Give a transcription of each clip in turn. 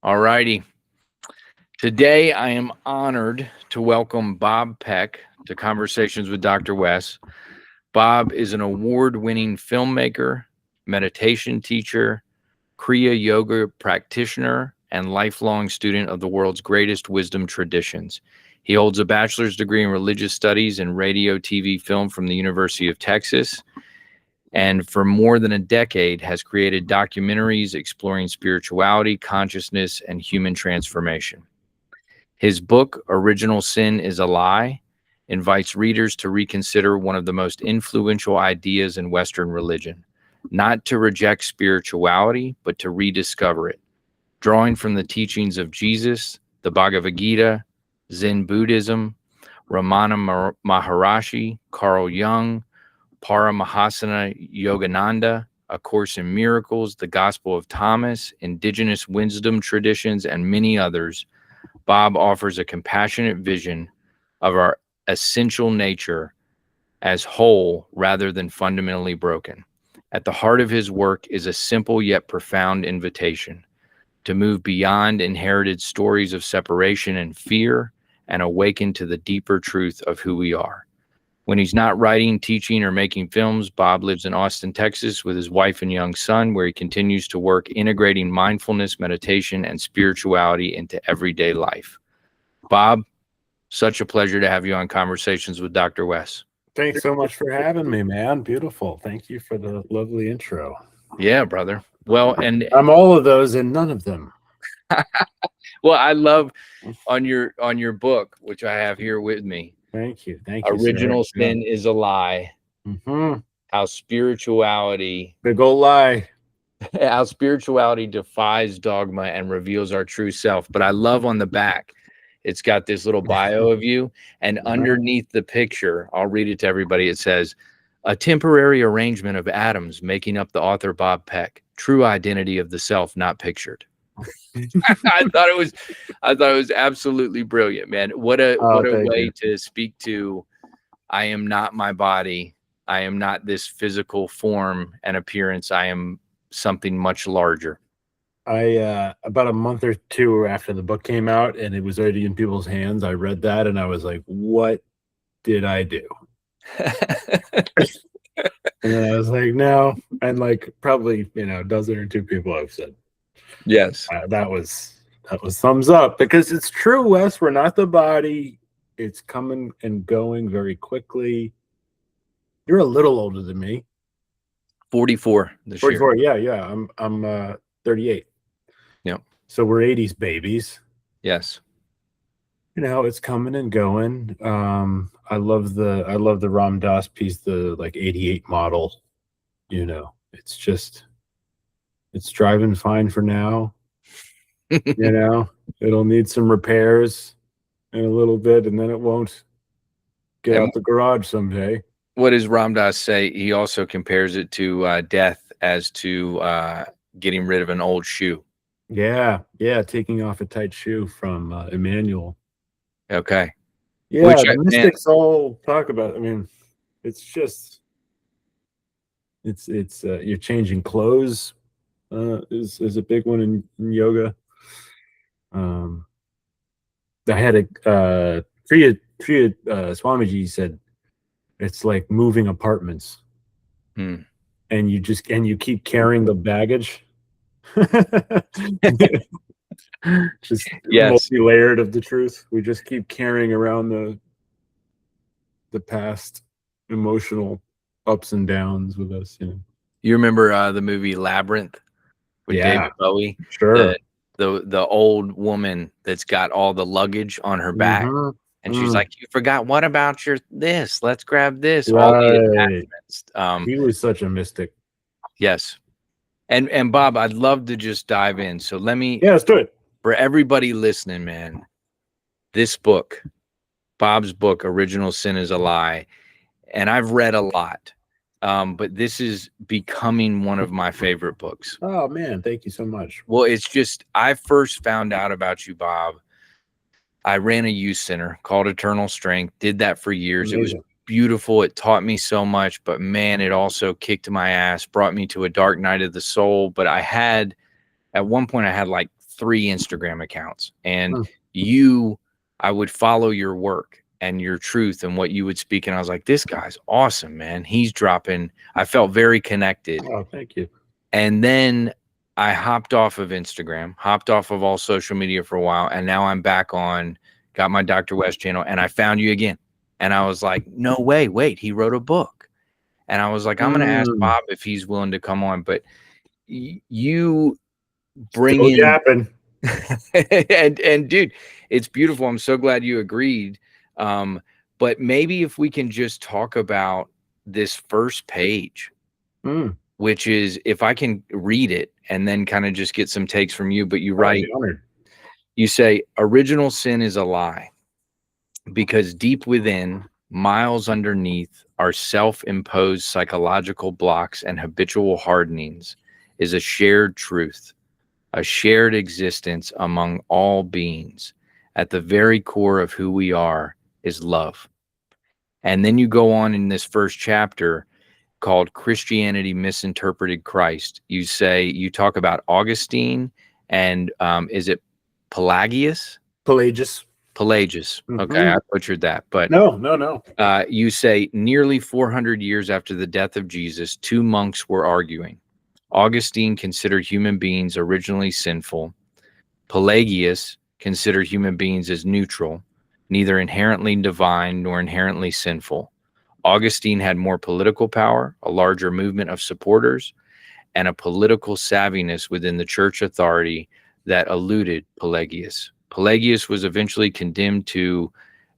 All righty. Today, I am honored to welcome Bob Peck to Conversations with Dr. Wes. Bob is an award-winning filmmaker, meditation teacher, Kriya Yoga practitioner, and lifelong student of the world's greatest wisdom traditions. He holds a bachelor's degree in religious studies and radio, TV, film from the University of Texas, and for more than a decade has created documentaries exploring spirituality, consciousness, and human transformation. His book, Original Sin is a Lie, invites readers to reconsider one of the most influential ideas in Western religion, not to reject spirituality, but to rediscover it, drawing from the teachings of Jesus, the Bhagavad Gita, Zen Buddhism, Ramana Maharshi, Carl Jung, Paramahansa Yogananda, A Course in Miracles, the Gospel of Thomas, indigenous wisdom traditions, and many others. Bob offers a compassionate vision of our essential nature as whole rather than fundamentally broken. At the heart of his work is a simple yet profound invitation to move beyond inherited stories of separation and fear and awaken to the deeper truth of who we are. When he's not writing, teaching, or making films, Bob lives in Austin, Texas with his wife and young son, where he continues to work integrating mindfulness, meditation, and spirituality into everyday life. Bob, such a pleasure to have you on Conversations with Dr. Wes. Thanks so much for having me, man. Beautiful. Thank you for the lovely intro. Yeah, brother. Well, and I'm all of those and none of them. well, I love on your book, which I have here with me. Thank you. Thank you. Original Sin is a Lie. Mm-hmm. How spirituality, big old lie. How spirituality defies dogma and reveals our true self. But I love on the back, it's got this little bio of you, and underneath the picture, I'll read it to everybody. It says, "A temporary arrangement of atoms making up the author Bob Peck. True identity of the self, not pictured." I thought it was absolutely brilliant, man. What a way to speak to, I am not my body. I am not this physical form and appearance. I am something much larger. About a month or two after the book came out and it was already in people's hands, I read that and I was like, what did I do? And then I was like, no. And like probably, a dozen or two people I've said, yes, that was thumbs up, because it's true, Wes. We're not the body. It's coming and going very quickly. You're a little older than me. 44 this 44, year. Yeah. I'm 38. Yeah. So we're 80s babies. Yes. It's coming and going. I love the Ram Dass piece, the 88 model. It's driving fine for now. It'll need some repairs in a little bit, and then it won't get out the garage someday. What does Ram Dass say? He also compares it to death as to getting rid of an old shoe. Yeah, taking off a tight shoe from Emmanuel. Okay. Yeah, the mystics all talk about. I mean, it's just it's you're changing clothes. Is a big one in yoga. I had a Kriya Swamiji said it's like moving apartments, and you keep carrying the baggage. Just multi-layered of the truth. We just keep carrying around the past emotional ups and downs with us. You remember the movie Labyrinth with David Bowie? Sure. The old woman that's got all the luggage on her back, and she's like, "You forgot. What about your this? Let's grab this." Right. All the attachments. He was such a mystic. Yes. And Bob, I'd love to just dive in. So let's do it. For everybody listening, man, this book, Bob's book, Original Sin is a Lie, and I've read a lot, but this is becoming one of my favorite books. Oh, man, thank you so much. Well, it's just, I first found out about you, Bob. I ran a youth center called Eternal Strength, did that for years. Amazing. It was beautiful. It taught me so much, but man, it also kicked my ass, brought me to a dark night of the soul. But at one point I had like 3 Instagram accounts, and Hmm. I would follow your work and your truth and what you would speak. And I was like, this guy's awesome, man. He's dropping. I felt very connected. Oh, thank you. And then I hopped off of Instagram, hopped off of all social media for a while. And now I'm back on, got my Dr. West channel, and I found you again. And I was like, no way, wait, he wrote a book. And I was like, I'm going to ask Bob if he's willing to come on. But you bring Still in yapping. and dude, it's beautiful. I'm so glad you agreed. But maybe if we can just talk about this first page, which is, if I can read it and then kind of just get some takes from you. But you write, you say, original sin is a lie, because deep within, miles underneath, our self-imposed psychological blocks and habitual hardenings is a shared truth, a shared existence among all beings. At the very core of who we are is love. And then you go on in this first chapter called Christianity Misinterpreted Christ. You talk about Augustine and is it Pelagius? Pelagius. Okay, I butchered that, but no. You say nearly 400 years after the death of Jesus, 2 monks were arguing. Augustine considered human beings originally sinful. Pelagius considered human beings as neutral, neither inherently divine nor inherently sinful. Augustine had more political power, a larger movement of supporters, and a political savviness within the church authority that eluded Pelagius. Pelagius was eventually condemned to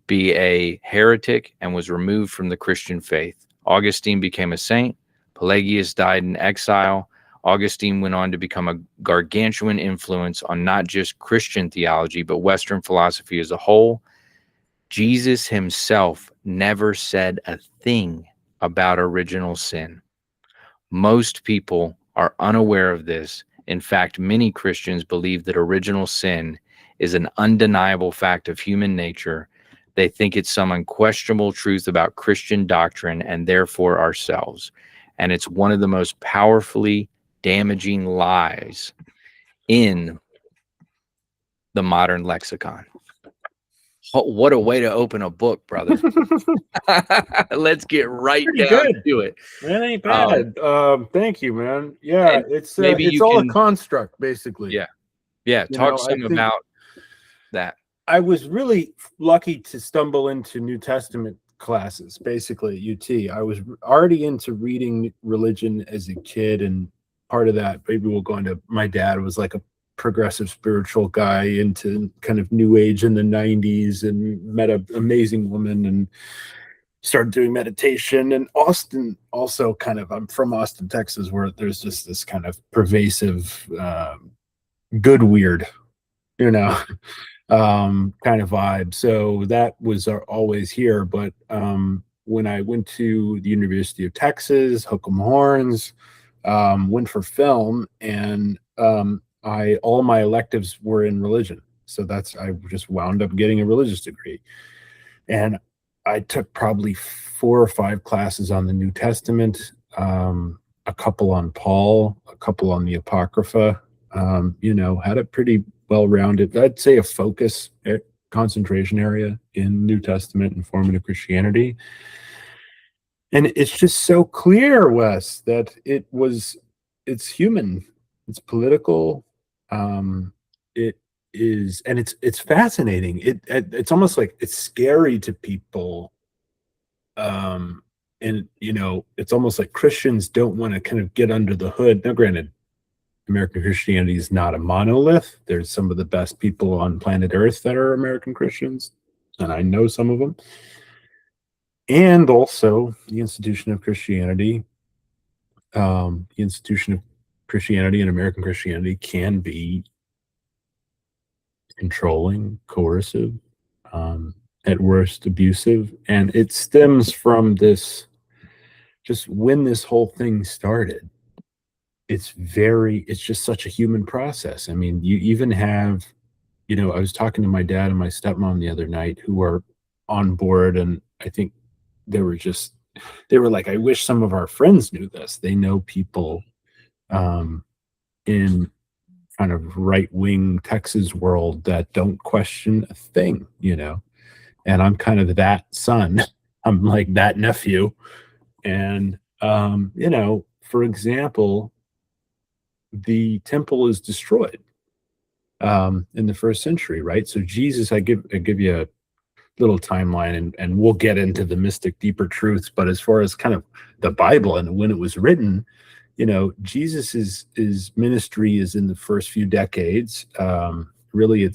be a heretic and was removed from the Christian faith. Augustine became a saint. Pelagius died in exile. Augustine went on to become a gargantuan influence on not just Christian theology, but Western philosophy as a whole. Jesus himself never said a thing about original sin. Most people are unaware of this. In fact, many Christians believe that original sin is an undeniable fact of human nature. They think it's some unquestionable truth about Christian doctrine and therefore ourselves. And it's one of the most powerfully damaging lies in the modern lexicon. What a way to open a book, brother. Let's get right down to it. That ain't bad. Thank you, man. Yeah, it's all a construct, basically. Yeah. Talk some about that. I was really lucky to stumble into New Testament classes, basically at UT. I was already into reading religion as a kid, and part of that, maybe we'll go into, my dad was like a progressive spiritual guy into kind of new age in the 90s, and met an amazing woman and started doing meditation. And Austin also kind of, I'm from Austin, Texas, where there's just this kind of pervasive good weird, kind of vibe. So that was always here. But when I went to the University of Texas, hook 'em horns, went for film, and all my electives were in religion. So I just wound up getting a religious degree. And I took probably 4 or 5 classes on the New Testament, a couple on Paul, a couple on the Apocrypha, had a pretty well-rounded, I'd say, a focus concentration area in New Testament and formative Christianity. And it's just so clear, Wes, that it's human, it's political, it is, and it's fascinating. It's almost like it's scary to people. And it's almost like Christians don't want to kind of get under the hood. Now, granted, American Christianity is not a monolith. There's some of the best people on planet Earth that are American Christians, and I know some of them. And also the institution of Christianity, and American Christianity can be controlling, coercive, at worst abusive. And it stems from this, just when this whole thing started, it's just such a human process. I mean, you even have, I was talking to my dad and my stepmom the other night, who are on board, and I think they were like, I wish some of our friends knew this. They know people in kind of right-wing Texas world that don't question a thing, and I'm kind of that son. I'm like that nephew. And, for example, the temple is destroyed in the first century, right? So Jesus, I give you a little timeline, and we'll get into the mystic deeper truths. But as far as kind of the Bible and when it was written, Jesus's ministry is in the first few decades. Really,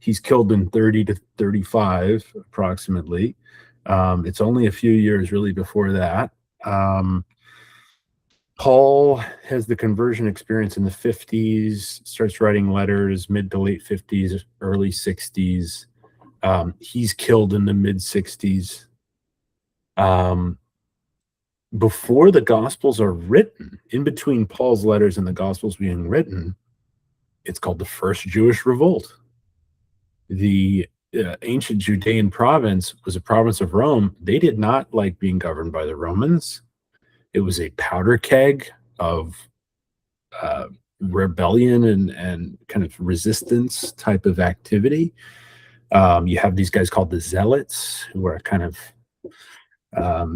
he's killed in 30 to 35 approximately. It's only a few years really before that. Paul has the conversion experience in the 50s, starts writing letters, mid to late 50s, early 60s. He's killed in the mid 60s. Before the Gospels are written, in between Paul's letters and the Gospels being written, it's called the First Jewish Revolt. The ancient Judean province was a province of Rome. They did not like being governed by the Romans. It was a powder keg of rebellion and kind of resistance type of activity. You have these guys called the Zealots, who are kind of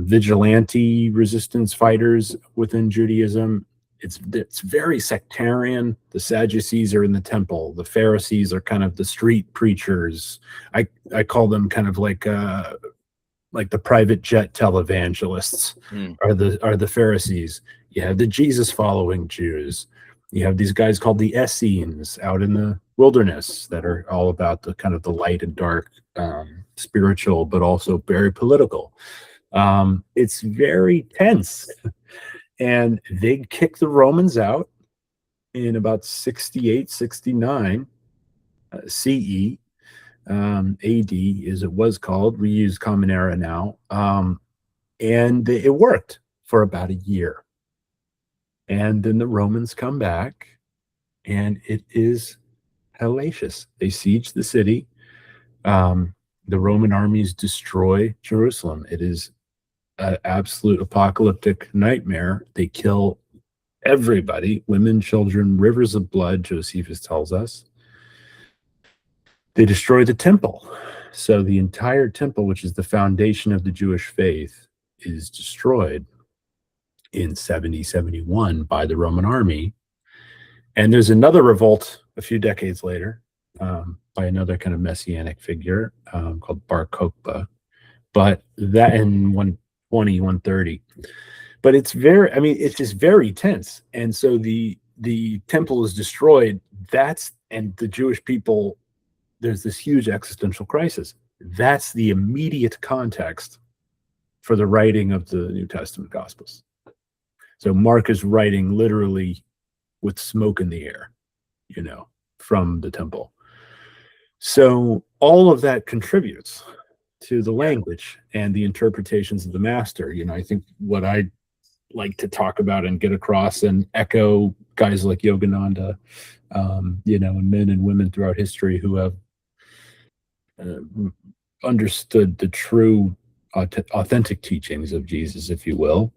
vigilante resistance fighters within Judaism. It's very sectarian. The Sadducees are in the temple. The Pharisees are kind of the street preachers. I call them kind of like the private jet televangelists are the Pharisees. You have the Jesus following Jews. You have these guys called the Essenes out in the wilderness that are all about the kind of the light and dark, spiritual, but also very political. It's very tense. And they kick the Romans out in about 68, 69 CE. AD, as it was called. We use Common Era now. And it worked for about a year. And then the Romans come back, and it is hellacious. They siege the city. The Roman armies destroy Jerusalem. It is an absolute apocalyptic nightmare. They kill everybody, women, children, rivers of blood, Josephus tells us. They destroy the temple. So the entire temple, which is the foundation of the Jewish faith, is destroyed in 71 by the Roman army. And there's another revolt a few decades later by another kind of messianic figure called Bar Kokhba. But that in 120, 130. But it's just very tense. And so the temple is destroyed. And the Jewish people, there's this huge existential crisis. That's the immediate context for the writing of the New Testament Gospels. So Mark is writing literally with smoke in the air, from the temple. So all of that contributes to the language and the interpretations of the master. I think what I like to talk about and get across and echo guys like Yogananda, and men and women throughout history who have understood the true authentic teachings of Jesus, if you will,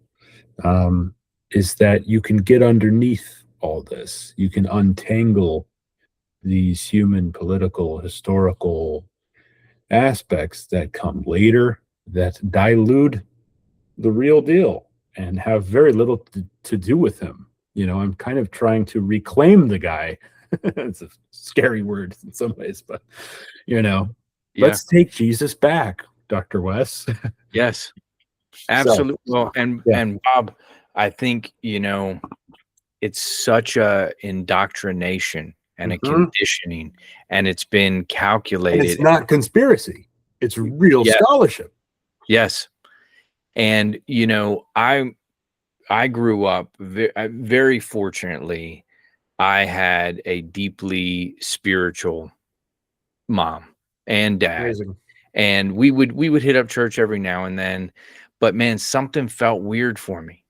is that you can get underneath all this. You can untangle these human, political, historical aspects that come later that dilute the real deal and have very little to do with him. I'm kind of trying to reclaim the guy. It's a scary word in some ways, but let's take Jesus back, Dr. Wes. Yes, absolutely. Well, and Bob, I think, it's such a indoctrination and a conditioning, and it's been calculated. And it's not conspiracy. It's real scholarship. Yes. And, I grew up very fortunately. I had a deeply spiritual mom and dad. Amazing. And we would hit up church every now and then, but man, something felt weird for me.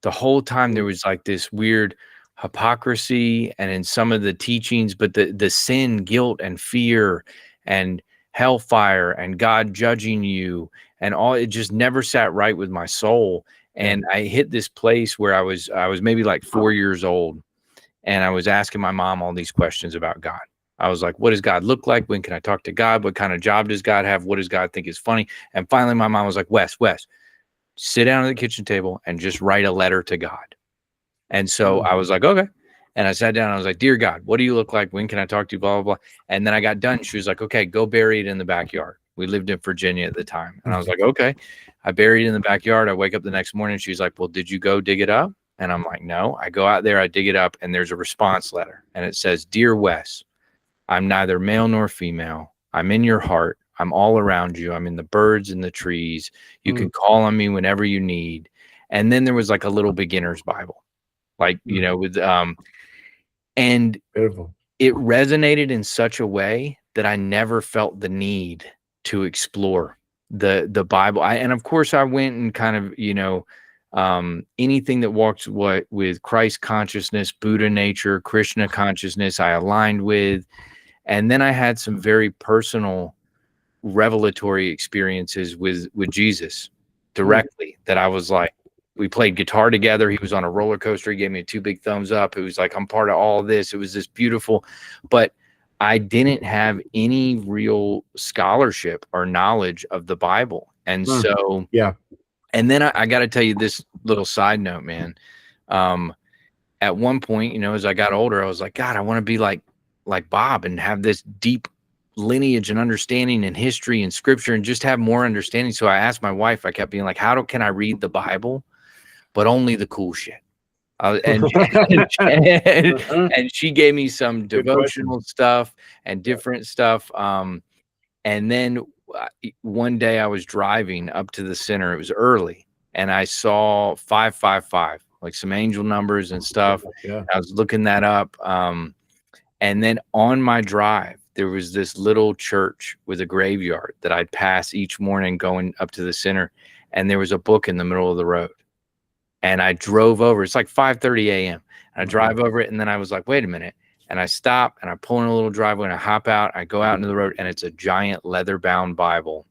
The whole time there was like this weird hypocrisy and in some of the teachings, but the sin, guilt, and fear and hellfire and God judging you and all, it just never sat right with my soul. And I hit this place where I was maybe like 4 years old, and I was asking my mom all these questions about God. I was like, what does God look like? When can I talk to God? What kind of job does God have? What does God think is funny? And finally, my mom was like, Wes, sit down at the kitchen table and just write a letter to God. And so I was like, okay. And I sat down and I was like, dear God, what do you look like? When can I talk to you? Blah, blah, blah. And then I got done. She was like, okay, go bury it in the backyard. We lived in Virginia at the time. And I was like, okay. I buried it in the backyard. I wake up the next morning. She's like, well, did you go dig it up? And I'm like, no. I go out there, I dig it up, and there's a response letter. And it says, Dear Wes, I'm neither male nor female. I'm in your heart. I'm all around you. I'm in the birds and the trees. You can call on me whenever you need. And then there was like a little beginner's Bible, like, you know, with, and Beautiful. It resonated in such a way that I never felt the need to explore the Bible. And of course I went and kind of, you know, anything that walks with Christ consciousness, Buddha nature, Krishna consciousness, I aligned with. And then I had some very personal revelatory experiences with Jesus directly that I was like, we played guitar together. He was on a roller coaster. He gave me 2 big thumbs up. It was like, I'm part of all of this. It was this beautiful, but I didn't have any real scholarship or knowledge of the Bible. And so, yeah. And then I got to tell you this little side note, man. At one point, you know, as I got older, I was like, God, I want to be like Bob and have this deep lineage and understanding and history and scripture and just have more understanding. So I asked my wife, I kept being like, can I read the Bible, but only the cool shit? And she gave me some devotional stuff and different stuff. And then one day I was driving up to the center. It was early, and I saw 555, like some angel numbers and stuff. Yeah. I was looking that up. And then on my drive, there was this little church with a graveyard that I'd pass each morning going up to the center. And there was a book in the middle of the road. And I drove over. It's like 5:30 a.m. And I drive over it. And then I was like, wait a minute. And I stop and I pull in a little driveway and I hop out. I go out into the road, and it's a giant leather-bound Bible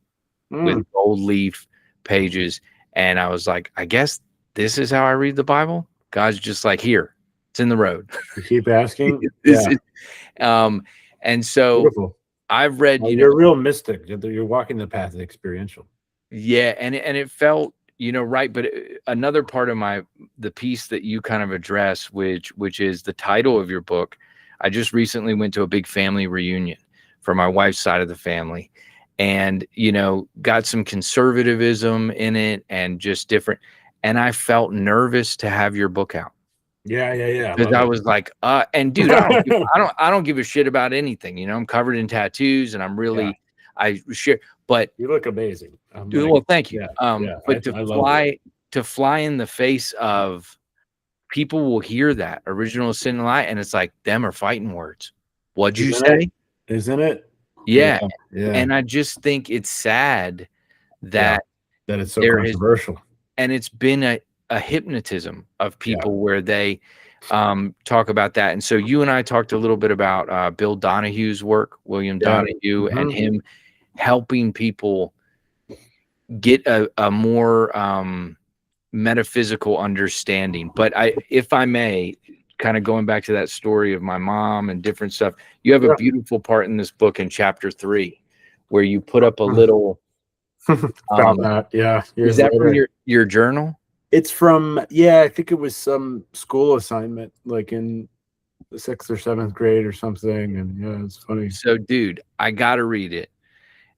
with gold leaf pages. And I was like, I guess this is how I read the Bible. God's just like, here, it's in the road. You keep asking. And so beautiful. I've read, you're a real mystic. You're walking the path of experiential. Yeah. And it felt, you know, right. But another part of the piece that you kind of address, which is the title of your book. I just recently went to a big family reunion for my wife's side of the family, and, you know, got some conservatism in it and just different. And I felt nervous to have your book out. Yeah. Because I was like, and dude, I don't give a shit about anything. You know, I'm covered in tattoos, and I'm really, I share. But you look amazing. Well, thank you. But to fly in the face of people will hear that original sin and lie, and it's like, them are fighting words. What'd you say? Isn't it? Yeah. And I just think it's sad that it's so controversial. And it's been a hypnotism of people where they talk about that. And so you and I talked a little bit about Bill Donahue's work, William Donahue, and him helping people get a more metaphysical understanding. But if I may, kind of going back to that story of my mom and different stuff, you have a beautiful part in this book in chapter 3 where you put up a little is that from your journal? It's from I think it was some school assignment, like in the 6th or 7th grade or something. And it's funny. So dude, I gotta read it.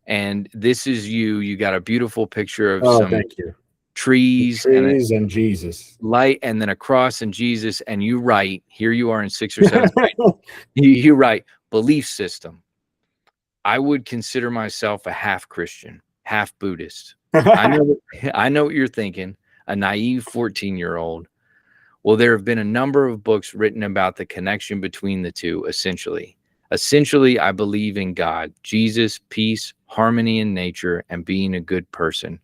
And this is you got a beautiful picture of some thank you. trees and Jesus, light, and then a cross and Jesus. And you write, here you are in 6th or 7th grade. You write, belief system. I would consider myself a half Christian, half Buddhist. I know what you're thinking, a naive 14-year-old. Well, there have been a number of books written about the connection between the two, essentially. Essentially, I believe in God, Jesus, peace, harmony in nature, and being a good person.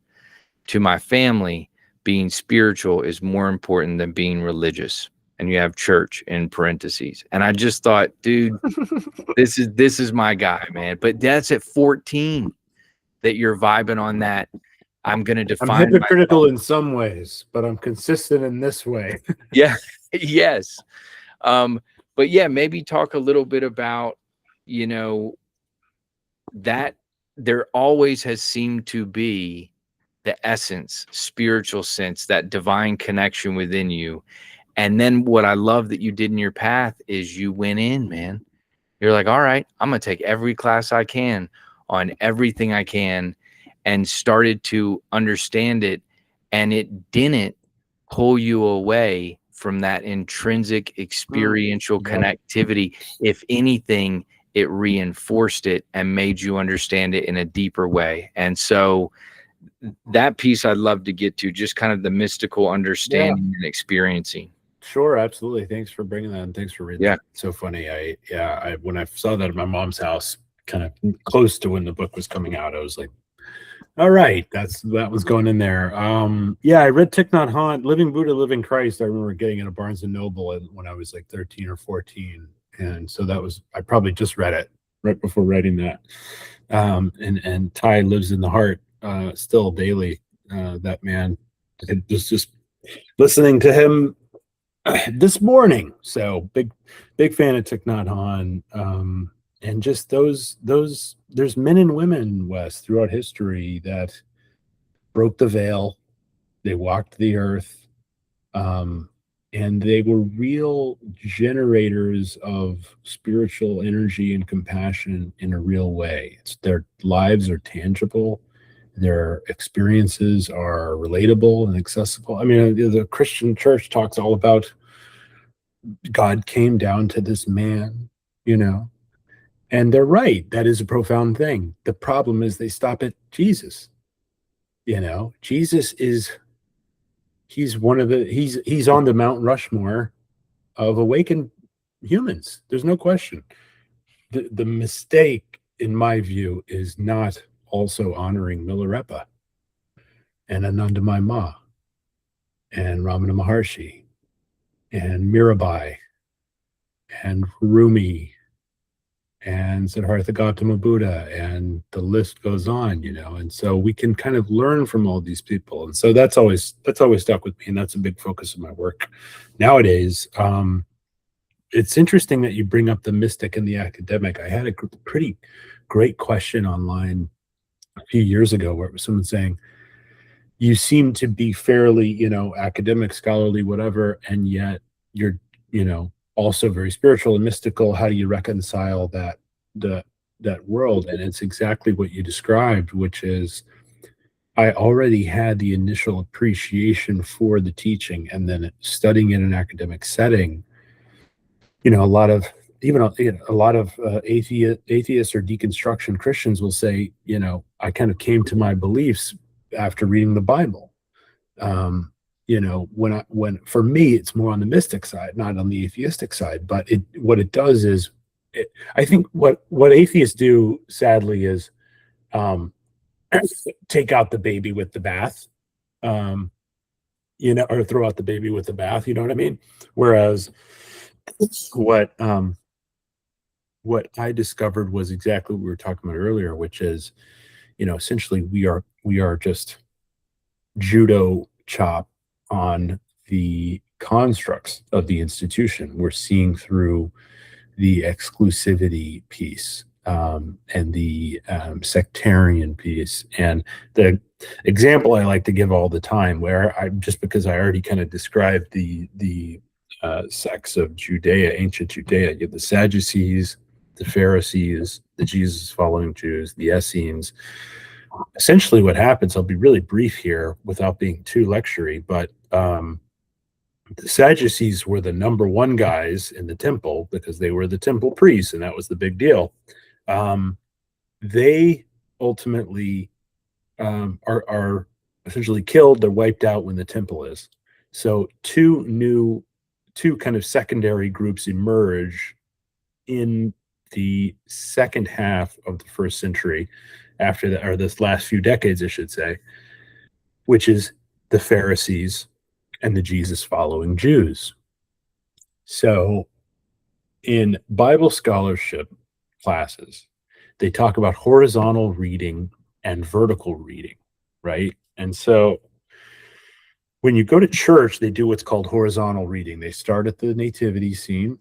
To my family, being spiritual is more important than being religious. And you have church in parentheses. And I just thought, dude, this is my guy, man. But that's at 14 that you're vibing on that. I'm going to define. I'm hypocritical in some ways, but I'm consistent in this way. Yes. But yeah, maybe talk a little bit about, you know, that there always has seemed to be the essence, spiritual sense, that divine connection within you. And then what I love that you did in your path is you went in, man. You're like, all right, I'm going to take every class I can on everything I can, and started to understand it. And it didn't pull you away from that intrinsic experiential connectivity. If anything, it reinforced it and made you understand it in a deeper way. And so that piece I'd love to get to, just kind of the mystical understanding and experiencing. Sure, absolutely. Thanks for bringing that, and thanks for reading. Yeah, that. It's so funny. I when I saw that at my mom's house, kind of close to when the book was coming out, I was like, all right, that was going in there. Yeah, I read Thich Nhat Hanh, Living Buddha, Living Christ. I remember getting it at Barnes and Noble when I was like 13 or 14, and so I probably just read it right before writing that. And Thai lives in the heart still daily. That man, it was just listening to him this morning. So big fan of Thich Nhat Hanh. And just those there's men and women, Wes, throughout history that broke the veil. They walked the earth, and they were real generators of spiritual energy and compassion in a real way. Their lives are tangible, their experiences are relatable and accessible. I mean, the Christian church talks all about God came down to this man, and they're right. That is a profound thing. The problem is they stop at Jesus. Jesus he's on the Mount Rushmore of awakened humans. There's no question. The mistake, in my view, is not also honoring Milarepa and Anandamayi Ma and Ramana Maharshi and Mirabai and Rumi and Siddhartha Gautama Buddha, and the list goes on, and so we can kind of learn from all these people. And so that's always stuck with me, and that's a big focus of my work nowadays. It's interesting that you bring up the mystic and the academic. I had a pretty great question online a few years ago where it was someone saying, you seem to be fairly, academic, scholarly, whatever, and yet you're, also very spiritual and mystical. How do you reconcile that world? And it's exactly what you described, which is I already had the initial appreciation for the teaching, and then studying in an academic setting, a lot of atheists or deconstruction Christians will say, I kind of came to my beliefs after reading the Bible. When for me, it's more on the mystic side, not on the atheistic side. But what it does is, I think what atheists do, sadly, is take out the baby with the bath, or throw out the baby with the bath. You know what I mean? Whereas what I discovered was exactly what we were talking about earlier, which is, essentially we are just judo chop on the constructs of the institution. We're seeing through the exclusivity piece, and the sectarian piece. And the example I like to give all the time, where because I already kind of described the sects of Judea, ancient Judea, you have the Sadducees, the Pharisees, the Jesus following Jews, the Essenes. Essentially what happens, I'll be really brief here without being too lectury, but the Sadducees were the number one guys in the temple because they were the temple priests, and that was the big deal. They ultimately are essentially killed. They're wiped out when the temple is. So two kind of secondary groups emerge in the second half of the first century, after that, or this last few decades, I should say, which is the Pharisees and the Jesus following Jews. So in Bible scholarship classes, they talk about horizontal reading and vertical reading, right? And so when you go to church, they do what's called horizontal reading. They start at the nativity scene,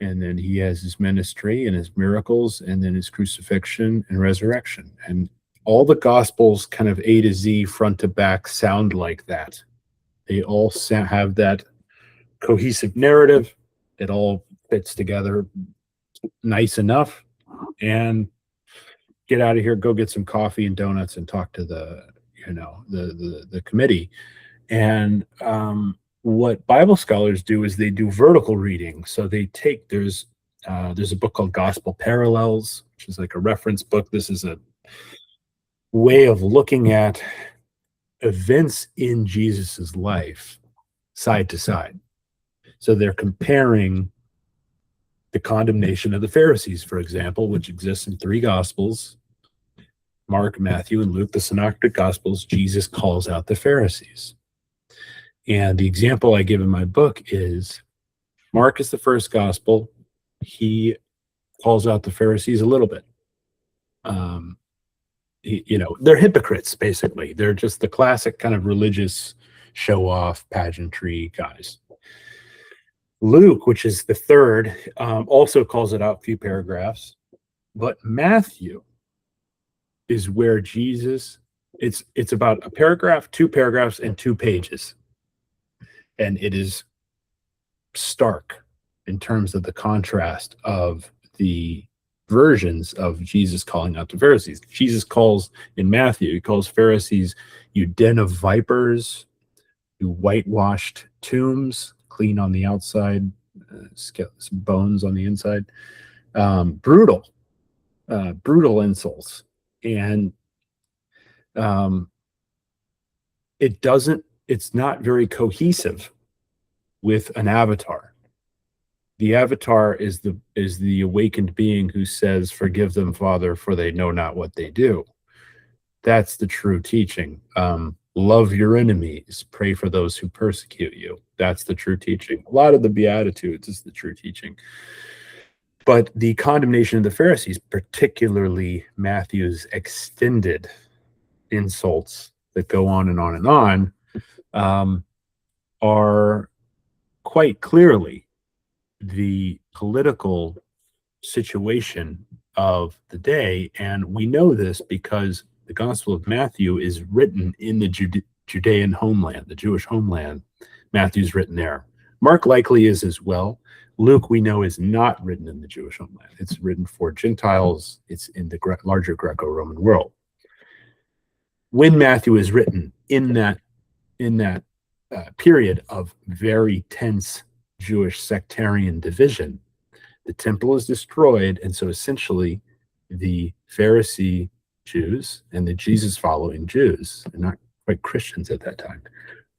and then he has his ministry and his miracles, and then his crucifixion and resurrection. And all the Gospels, kind of A to Z, front to back, sound like that. They all have that cohesive narrative. It all fits together nice enough. And get out of here, go get some coffee and donuts and talk to the committee. And what Bible scholars do is they do vertical reading. So they take, there's a book called Gospel Parallels, which is like a reference book. This is a way of looking at events in Jesus's life side to side. So they're comparing the condemnation of the Pharisees, for example, which exists in 3 Gospels, Mark, Matthew, and Luke, the Synoptic Gospels. Jesus calls out the Pharisees. And the example I give in my book is Mark is the first Gospel. He calls out the Pharisees a little bit. They're hypocrites, basically. They're just the classic kind of religious show-off pageantry guys. Luke, which is the third, also calls it out a few paragraphs. But Matthew is where Jesus, it's about a paragraph, 2 paragraphs, and 2 pages. And it is stark in terms of the contrast of the versions of Jesus calling out the Pharisees. Jesus calls, in Matthew, he calls Pharisees, you den of vipers, you whitewashed tombs, clean on the outside, bones on the inside. Brutal insults. And it's not very cohesive with an avatar. The avatar is the awakened being who says, forgive them, Father, for they know not what they do. That's the true teaching. Love your enemies, pray for those who persecute you. That's the true teaching. A lot of the Beatitudes is the true teaching. But the condemnation of the Pharisees, particularly Matthew's extended insults that go on and on and on, are quite clearly the political situation of the day. And we know this because the Gospel of Matthew is written in the Judean homeland, the Jewish homeland. Matthew's written there. Mark likely is as well. Luke, we know, is not written in the Jewish homeland. It's written for Gentiles. It's in the larger Greco-Roman world. When Matthew is written in that period of very tense Jewish sectarian division, the temple is destroyed, and so essentially the Pharisee Jews and the Jesus-following Jews, and not quite Christians at that time,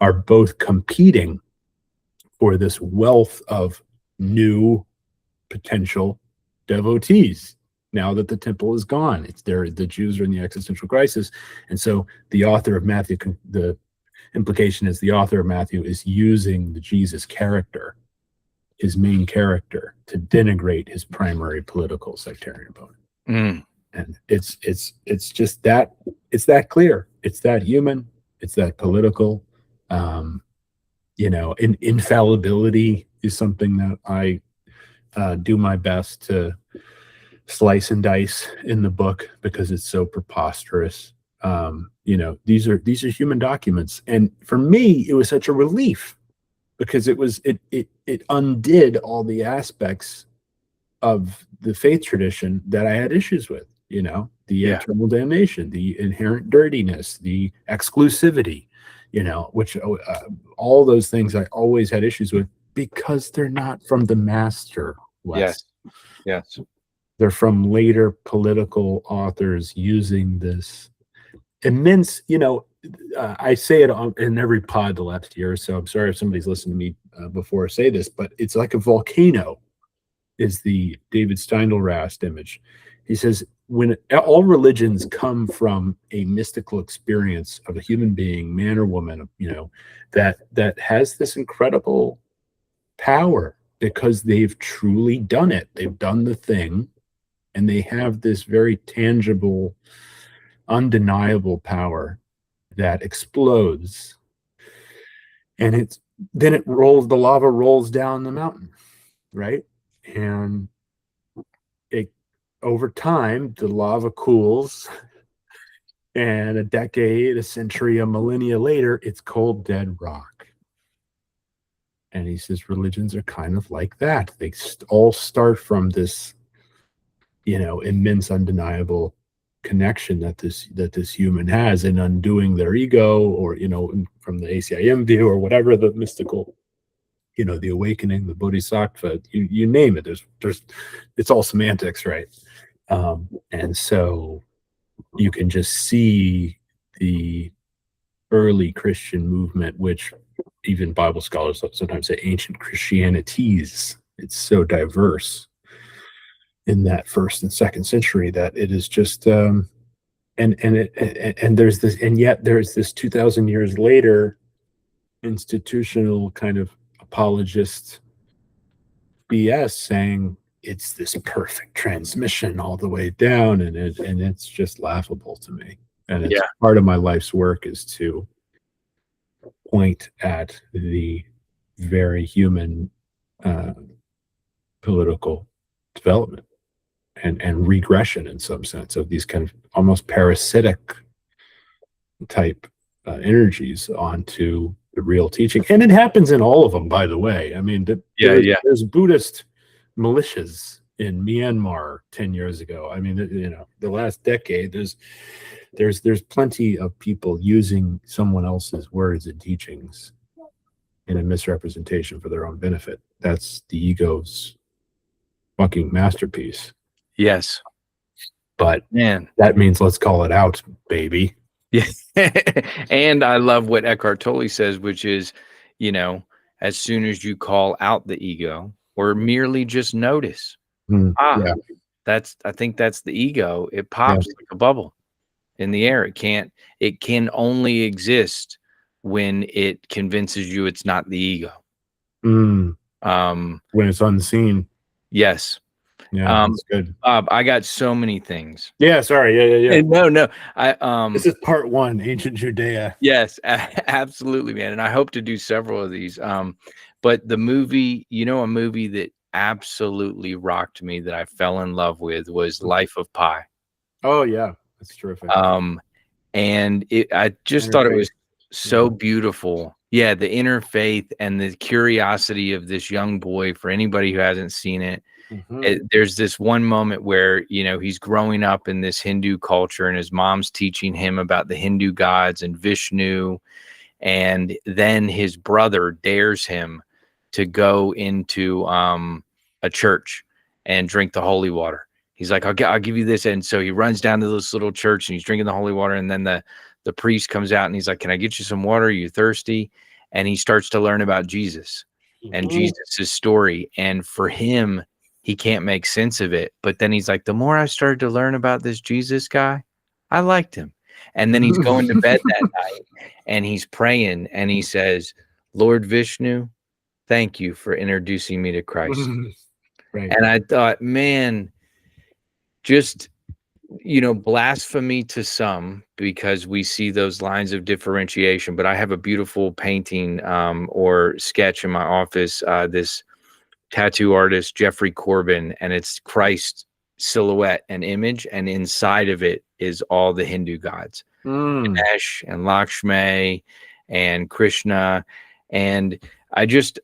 are both competing for this wealth of new potential devotees. Now that the temple is gone, the Jews are in the existential crisis, and so the author of Matthew, the implication is the author of Matthew is using the Jesus character, his main character, to denigrate his primary political sectarian opponent. And it's just that, it's that clear, it's that human, it's that political. Infallibility is something that I do my best to slice and dice in the book because it's so preposterous. These are human documents, and for me, it was such a relief because it undid all the aspects of the faith tradition that I had issues with. The eternal damnation, the inherent dirtiness, the exclusivity, which all those things I always had issues with because they're not from the master West. Yes. They're from later political authors using this immense, I say it in every pod the last year, so I'm sorry if somebody's listened to me before I say this, but it's like a volcano is the David Steindl-Rast image. He says, when all religions come from a mystical experience of a human being, man or woman, that has this incredible power because they've truly done it. They've done the thing, and they have this very tangible, undeniable power that explodes, and the lava rolls down the mountain, right? and it over time the lava cools, and a decade, a century, a millennia later, it's cold dead rock. And he says religions are kind of like that. They all start from this, immense, undeniable connection that this human has in undoing their ego, or from the ACIM view, or whatever the mystical, the awakening, the bodhisattva, you name it. There's it's all semantics, right? And so you can just see the early Christian movement, which even Bible scholars sometimes say ancient Christianities. It's so diverse in that first and second century that it is just and there's this, and yet there's this 2,000 years later institutional kind of apologist BS saying it's this perfect transmission all the way down, and it's just laughable to me. And it's part of my life's work is to point at the very human political development and regression in some sense of these kind of almost parasitic type energies onto the real teaching. And it happens in all of them, by the way. I mean, there's Buddhist militias in Myanmar 10 years ago. I mean, the last decade, there's plenty of people using someone else's words and teachings in a misrepresentation for their own benefit. That's the ego's fucking masterpiece. Yes. But that means let's call it out, baby. Yeah. And I love what Eckhart Tolle says, which is, as soon as you call out the ego or merely just notice, I think that's the ego. It pops like a bubble in the air. It can only exist when it convinces you it's not the ego. When it's unseen. Yes. Yeah, that's good. Bob, I got so many things. Yeah, sorry. Yeah. No. This is part one, ancient Judea. Yes, absolutely, man. And I hope to do several of these. But the movie, a movie that absolutely rocked me, that I fell in love with, was Life of Pi. Oh yeah, that's terrific. And I just thought it was so beautiful. Yeah, the interfaith and the curiosity of this young boy. For anybody who hasn't seen it, there's this one moment where he's growing up in this Hindu culture, and his mom's teaching him about the Hindu gods and Vishnu, and then his brother dares him to go into a church and drink the holy water. He's like, I'll give you this. And so he runs down to this little church and he's drinking the holy water, and then the priest comes out and he's like, can I get you some water? Are you thirsty? And he starts to learn about Jesus and Jesus' story. And for him, he can't make sense of it. But then he's like, the more I started to learn about this Jesus guy, I liked him. And then he's going to bed that night and he's praying and he says, Lord Vishnu, thank you for introducing me to Christ. Right. And I thought, man, just, blasphemy to some, because we see those lines of differentiation. But I have a beautiful painting or sketch in my office, this tattoo artist, Jeffrey Corbin, and it's Christ silhouette and image. And inside of it is all the Hindu gods, Ganesh and Lakshmi and Krishna. And I just,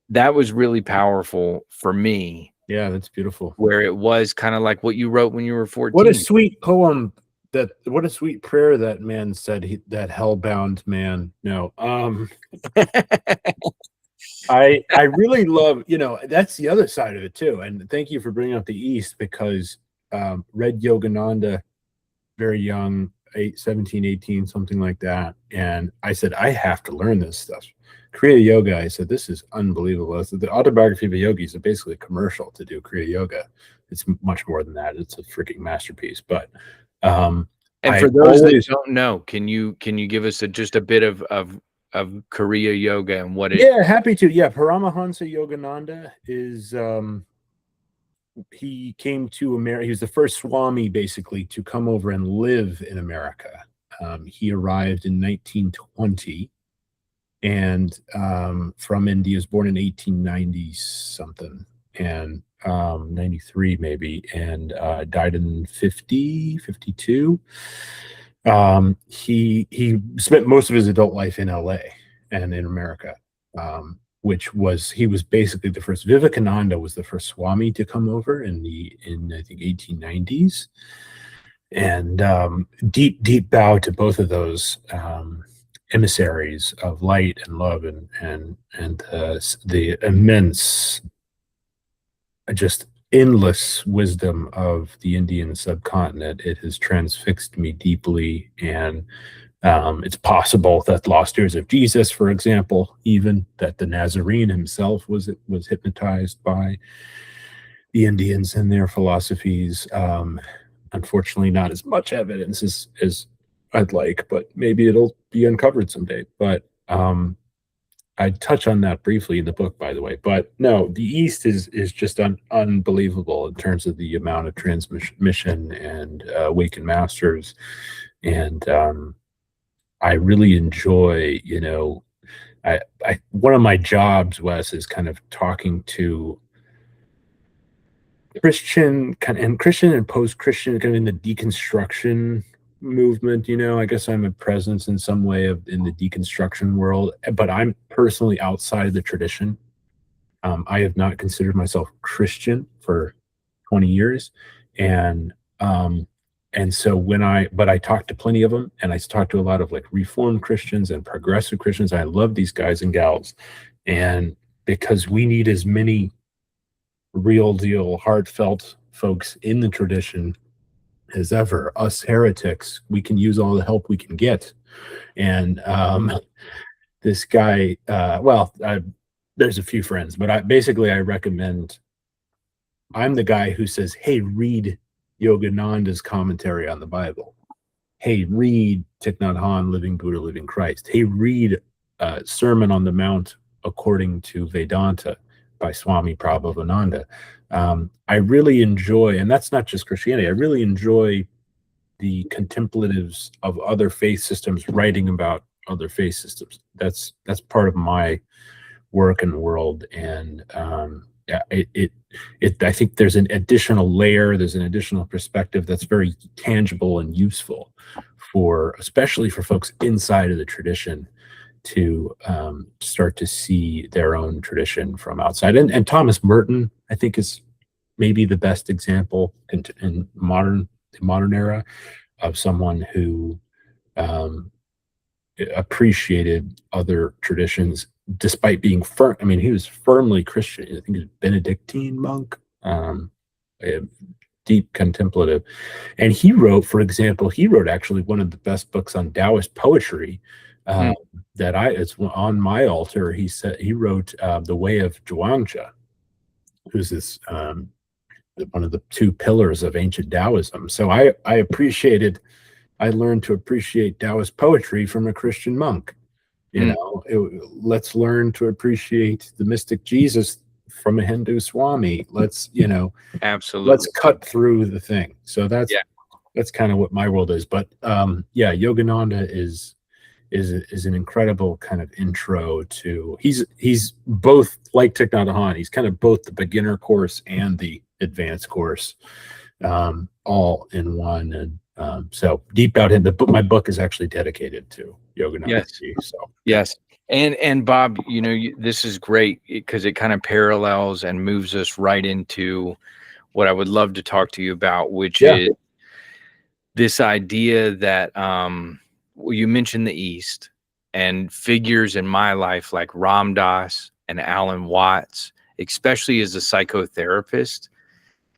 that was really powerful for me. Yeah, that's beautiful. Where it was kind of like what you wrote when you were 14. What a sweet poem what a sweet prayer that man said, that hellbound man. No. I really love, that's the other side of it too. And thank you for bringing up the East, because read Yogananda very young, 17, 18, something like that. And I said, I have to learn this stuff. Kriya Yoga, I said, this is unbelievable. The autobiography of a yogi is basically a commercial to do Kriya Yoga. It's much more than that. It's a freaking masterpiece. But and for those that don't know, can you give us just a bit of Kriya Yoga and what it is? Yeah, happy to. Yeah, Paramahansa Yogananda is he came to America. He was the first Swami basically to come over and live in America. He arrived in 1920. And from India. He was born in 1890 something, and 93 maybe, and died in 52. He spent most of his adult life in LA and in America, he was basically the first. Vivekananda was the first Swami to come over in I think 1890s, and deep bow to both of those emissaries of light and love, and the immense, just endless wisdom of the Indian subcontinent. It has transfixed me deeply, and it's possible that Lost Years of Jesus, for example, even that the Nazarene himself was hypnotized by the Indians and their philosophies. Unfortunately, not as much evidence as I'd like, but maybe it'll be uncovered someday. But I touch on that briefly in the book, by the way. But no, the East is just unbelievable in terms of the amount of transmission and awakened masters. And I really enjoy, one of my jobs, Wes, is kind of talking to Christian and post-Christian, kind of in the deconstruction movement. I guess I'm a presence in some way in the deconstruction world, but I'm personally outside of the tradition. I have not considered myself Christian for 20 years, and so but I talk to plenty of them, and I talk to a lot of like Reformed Christians and progressive Christians. I love these guys and gals, and because we need as many real deal, heartfelt folks in the tradition as ever. Us heretics, we can use all the help we can get. And this guy, there's a few friends, but I recommend, I'm the guy who says, hey, read Yogananda's commentary on the Bible. Hey, read Thich Nhat Hanh, Living Buddha, Living Christ. Hey, read Sermon on the Mount According to Vedanta by Swami Prabhavananda. I really enjoy, and that's not just Christianity, I really enjoy the contemplatives of other faith systems writing about other faith systems. That's part of my work in the world. And I think there's an additional layer, there's an additional perspective that's very tangible and useful especially for folks inside of the tradition, to start to see their own tradition from outside. And Thomas Merton, I think, is maybe the best example in the modern era of someone who appreciated other traditions despite being firm. I mean, he was firmly Christian. I think he was a Benedictine monk, a deep contemplative. And he wrote, for example, actually one of the best books on Taoist poetry, it's on my altar. He wrote The Way of Zhuangzi, who's this one of the two pillars of ancient Taoism. So I learned to appreciate Taoist poetry from a Christian monk. Let's learn to appreciate the mystic Jesus from a Hindu Swami. Absolutely, let's cut through the thing. So that's kind of what my world is. But Yogananda is an incredible kind of intro to. He's both, like Thich Nhat Hanh, he's kind of both the beginner course and the advanced course, all in one. And so deep out in my book is actually dedicated to Yogananda. Yes. Yes. And Bob, this is great because it kind of parallels and moves us right into what I would love to talk to you about, which is this idea that you mentioned the East, and figures in my life like Ram Dass and Alan Watts, especially as a psychotherapist,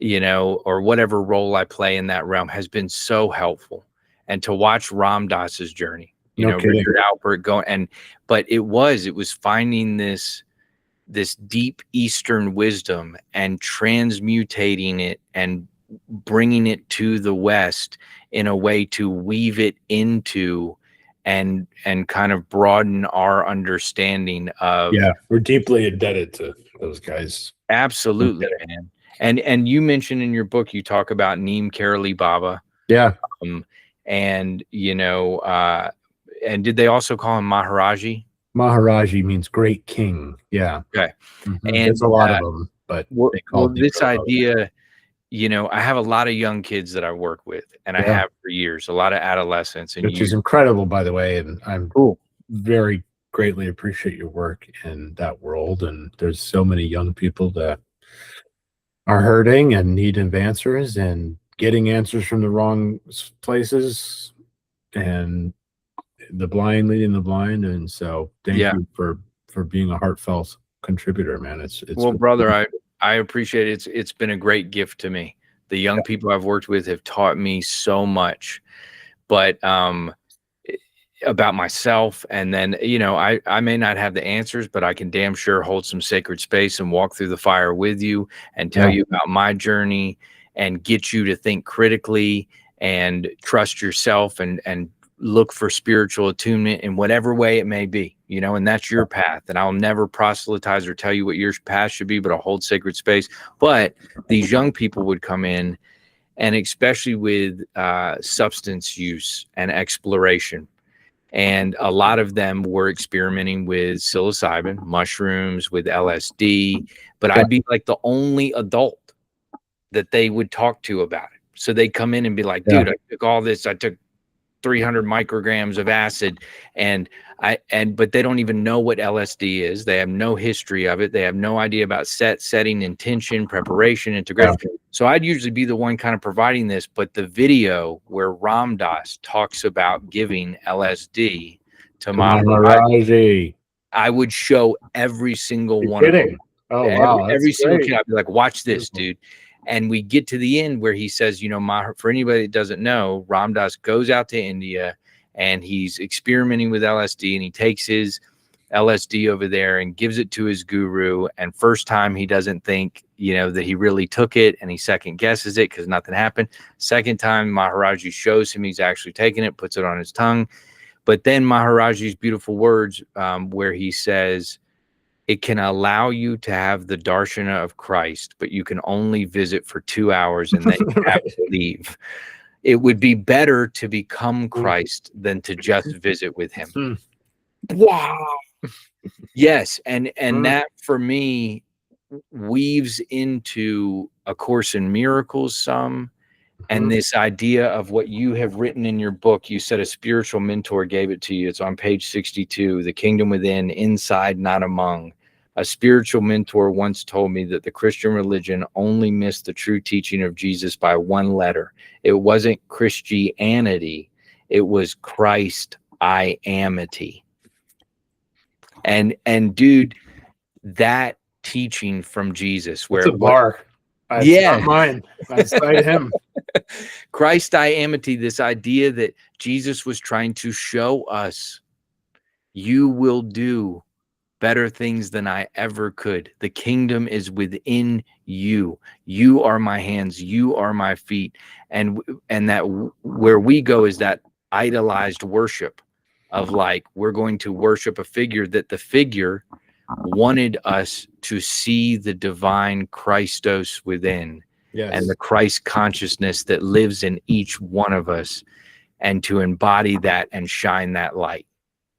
or whatever role I play in that realm, has been so helpful. And to watch Ram Dass's journey, Richard Alpert but it was finding this deep Eastern wisdom and transmutating it and bringing it to the West in a way to weave it into and kind of broaden our understanding of. Yeah, we're deeply indebted to those guys. Absolutely, man. And you mentioned in your book, you talk about Neem Karoli Baba. Yeah. And did they also call him Maharaji? Maharaji means great king. Yeah. Okay. Mm-hmm. And there's a lot of them. but Well, they called me this Provo. idea, I have a lot of young kids that I work with, and I have for years, a lot of adolescents, and which is incredible, by the way. And I'm cool. very greatly appreciate your work in that world. And there's so many young people that are hurting and need answers and getting answers from the wrong places, and the blind leading the blind. And so thank you for being a heartfelt contributor, man. It's well, brother, I appreciate it. It's been a great gift to me. The young people I've worked with have taught me so much, but about myself. And then, I may not have the answers, but I can damn sure hold some sacred space and walk through the fire with you and tell you about my journey and get you to think critically and trust yourself and look for spiritual attunement in whatever way it may be, and that's your path. And I'll never proselytize or tell you what your path should be, but I'll hold sacred space. But these young people would come in, and especially with substance use and exploration. And a lot of them were experimenting with psilocybin, mushrooms, with LSD, but I'd be like the only adult that they would talk to about it. So they'd come in and be like, dude, I took all this, I took 300 micrograms of acid, but they don't even know what LSD is. They have no history of it. They have no idea about setting, intention, preparation, integration. So I'd usually be the one kind of providing this, but the video where Ram Dass talks about giving LSD to Maharshi, I would show every single one of them. Oh, wow. Every single kid, I'd be like, watch this, dude. And we get to the end where he says, for anybody that doesn't know, Ram Dass goes out to India and he's experimenting with LSD, and he takes his LSD over there and gives it to his guru. And first time he doesn't think, that he really took it, and he second guesses it because nothing happened. Second time, Maharaji shows him he's actually taken it, puts it on his tongue. But then Maharaji's beautiful words where he says, it can allow you to have the darshana of Christ, but you can only visit for 2 hours and then you have to leave. It would be better to become Christ than to just visit with him. Wow. Yes. And that for me weaves into A Course in Miracles some. And this idea of what you have written in your book, you said a spiritual mentor gave it to you. It's on page 62, The Kingdom Within, Inside, Not Among. A spiritual mentor once told me that the Christian religion only missed the true teaching of Jesus by one letter. It wasn't Christianity. It was Christ I-amity. And dude, that teaching from Jesus, where it's a bar. Not mine. I cite him. Christ I-amity, this idea that Jesus was trying to show us, you will do better things than I ever could. The kingdom is within you. You are my hands. You are my feet. And that where we go is that idolized worship of like, we're going to worship a figure, that the figure wanted us to see the divine Christos within. Yes. And the Christ consciousness that lives in each one of us, and to embody that and shine that light.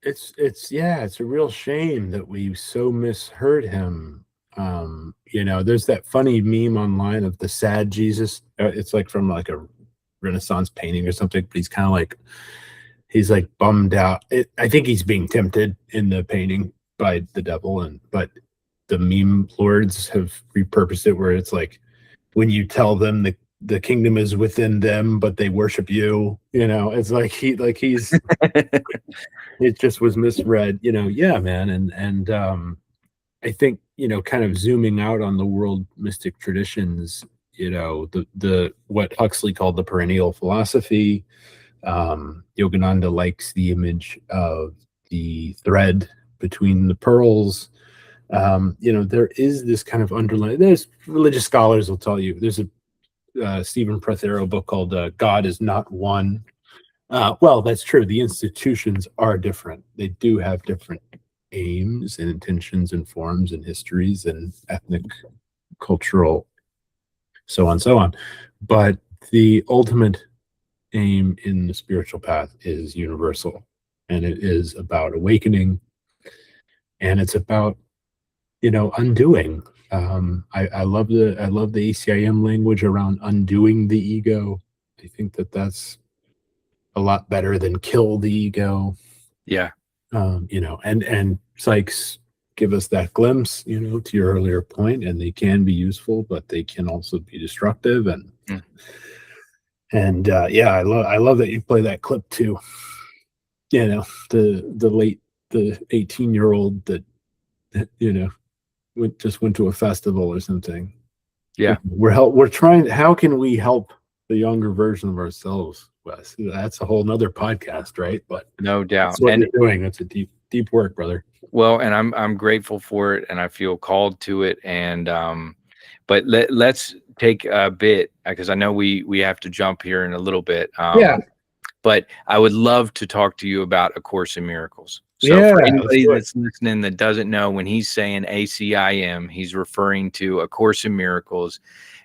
It's a real shame that we so misheard him. There's that funny meme online of the sad Jesus. It's like from like a Renaissance painting or something, but he's kind of like, he's like bummed out. I think he's being tempted in the painting by the devil, but the meme lords have repurposed it where it's like, when you tell them the kingdom is within them, but they worship you, it's like he's it just was misread, yeah, man. And I think, kind of zooming out on the world mystic traditions, the what Huxley called the perennial philosophy. Yogananda likes the image of the thread between the pearls. There is this kind of underlying, there's religious scholars will tell you, there's a Stephen Prothero book called God is Not One. Well, that's true. The institutions are different. They do have different aims and intentions and forms and histories and ethnic, cultural, so on. But the ultimate aim in the spiritual path is universal, and it is about awakening, and it's about undoing I love the ACIM language around undoing the ego. I think that that's a lot better than kill the ego. Yeah. And psychs give us that glimpse, to your earlier point, and they can be useful, but they can also be destructive. And I love that you play that clip too. The 18-year-old that went to a festival or something. Yeah. We're trying. How can we help the younger version of ourselves, Wes? That's a whole nother podcast, right? But no doubt. That's what you're doing. That's a deep work, brother. Well, and I'm grateful for it, and I feel called to it. And but let's take a bit, because I know we have to jump here in a little bit. But I would love to talk to you about A Course in Miracles. So for anybody that's listening that doesn't know, when he's saying ACIM, he's referring to A Course in Miracles.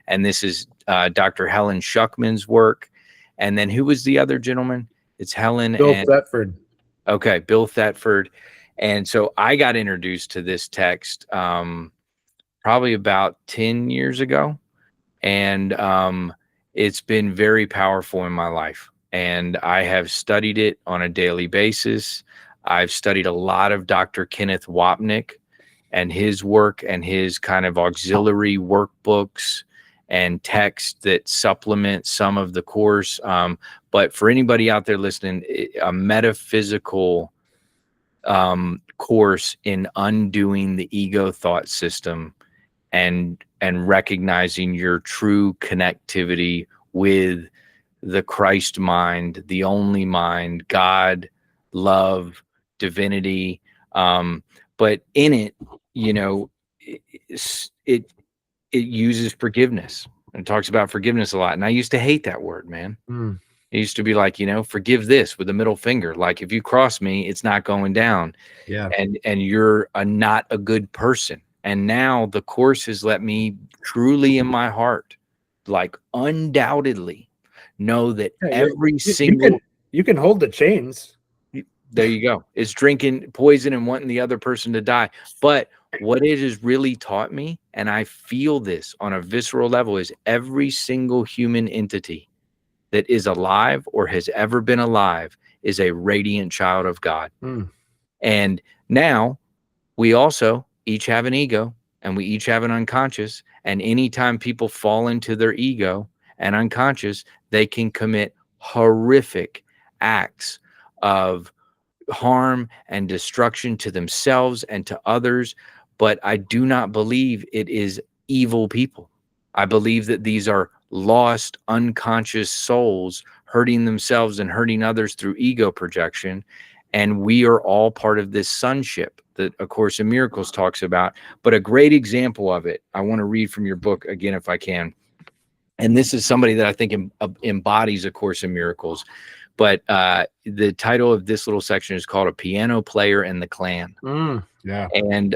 And this is Dr. Helen Schuckman's work. And then who was the other gentleman? It's Helen Bill Thetford. Okay, Bill Thetford. And so I got introduced to this text probably about 10 years ago. And it's been very powerful in my life. And I have studied it on a daily basis. I've studied a lot of Dr. Kenneth Wapnick and his work and his kind of auxiliary workbooks and texts that supplement some of the course. But for anybody out there listening, a metaphysical course in undoing the ego thought system and recognizing your true connectivity with the Christ mind, the only mind, God, love, divinity. But in it, it uses forgiveness and talks about forgiveness a lot. And I used to hate that word, man. It used to be like, forgive this with the middle finger. Like, if you cross me, it's not going down. Yeah. And you're not a good person. And now the course has let me truly in my heart, like undoubtedly, know that you can hold the chains. There you go. It's drinking poison and wanting the other person to die. But what it has really taught me, and I feel this on a visceral level, is every single human entity that is alive or has ever been alive is a radiant child of God. And now we also each have an ego, and we each have an unconscious. And anytime people fall into their ego and unconscious, they can commit horrific acts of harm and destruction to themselves and to others. But I do not believe it is evil people. I believe that these are lost, unconscious souls hurting themselves and hurting others through ego projection. And we are all part of this sonship that A Course in Miracles talks about. But a great example of it, I want to read from your book again, if I can. And this is somebody that I think embodies A Course in Miracles. But the title of this little section is called A Piano Player and the Clan. Yeah. And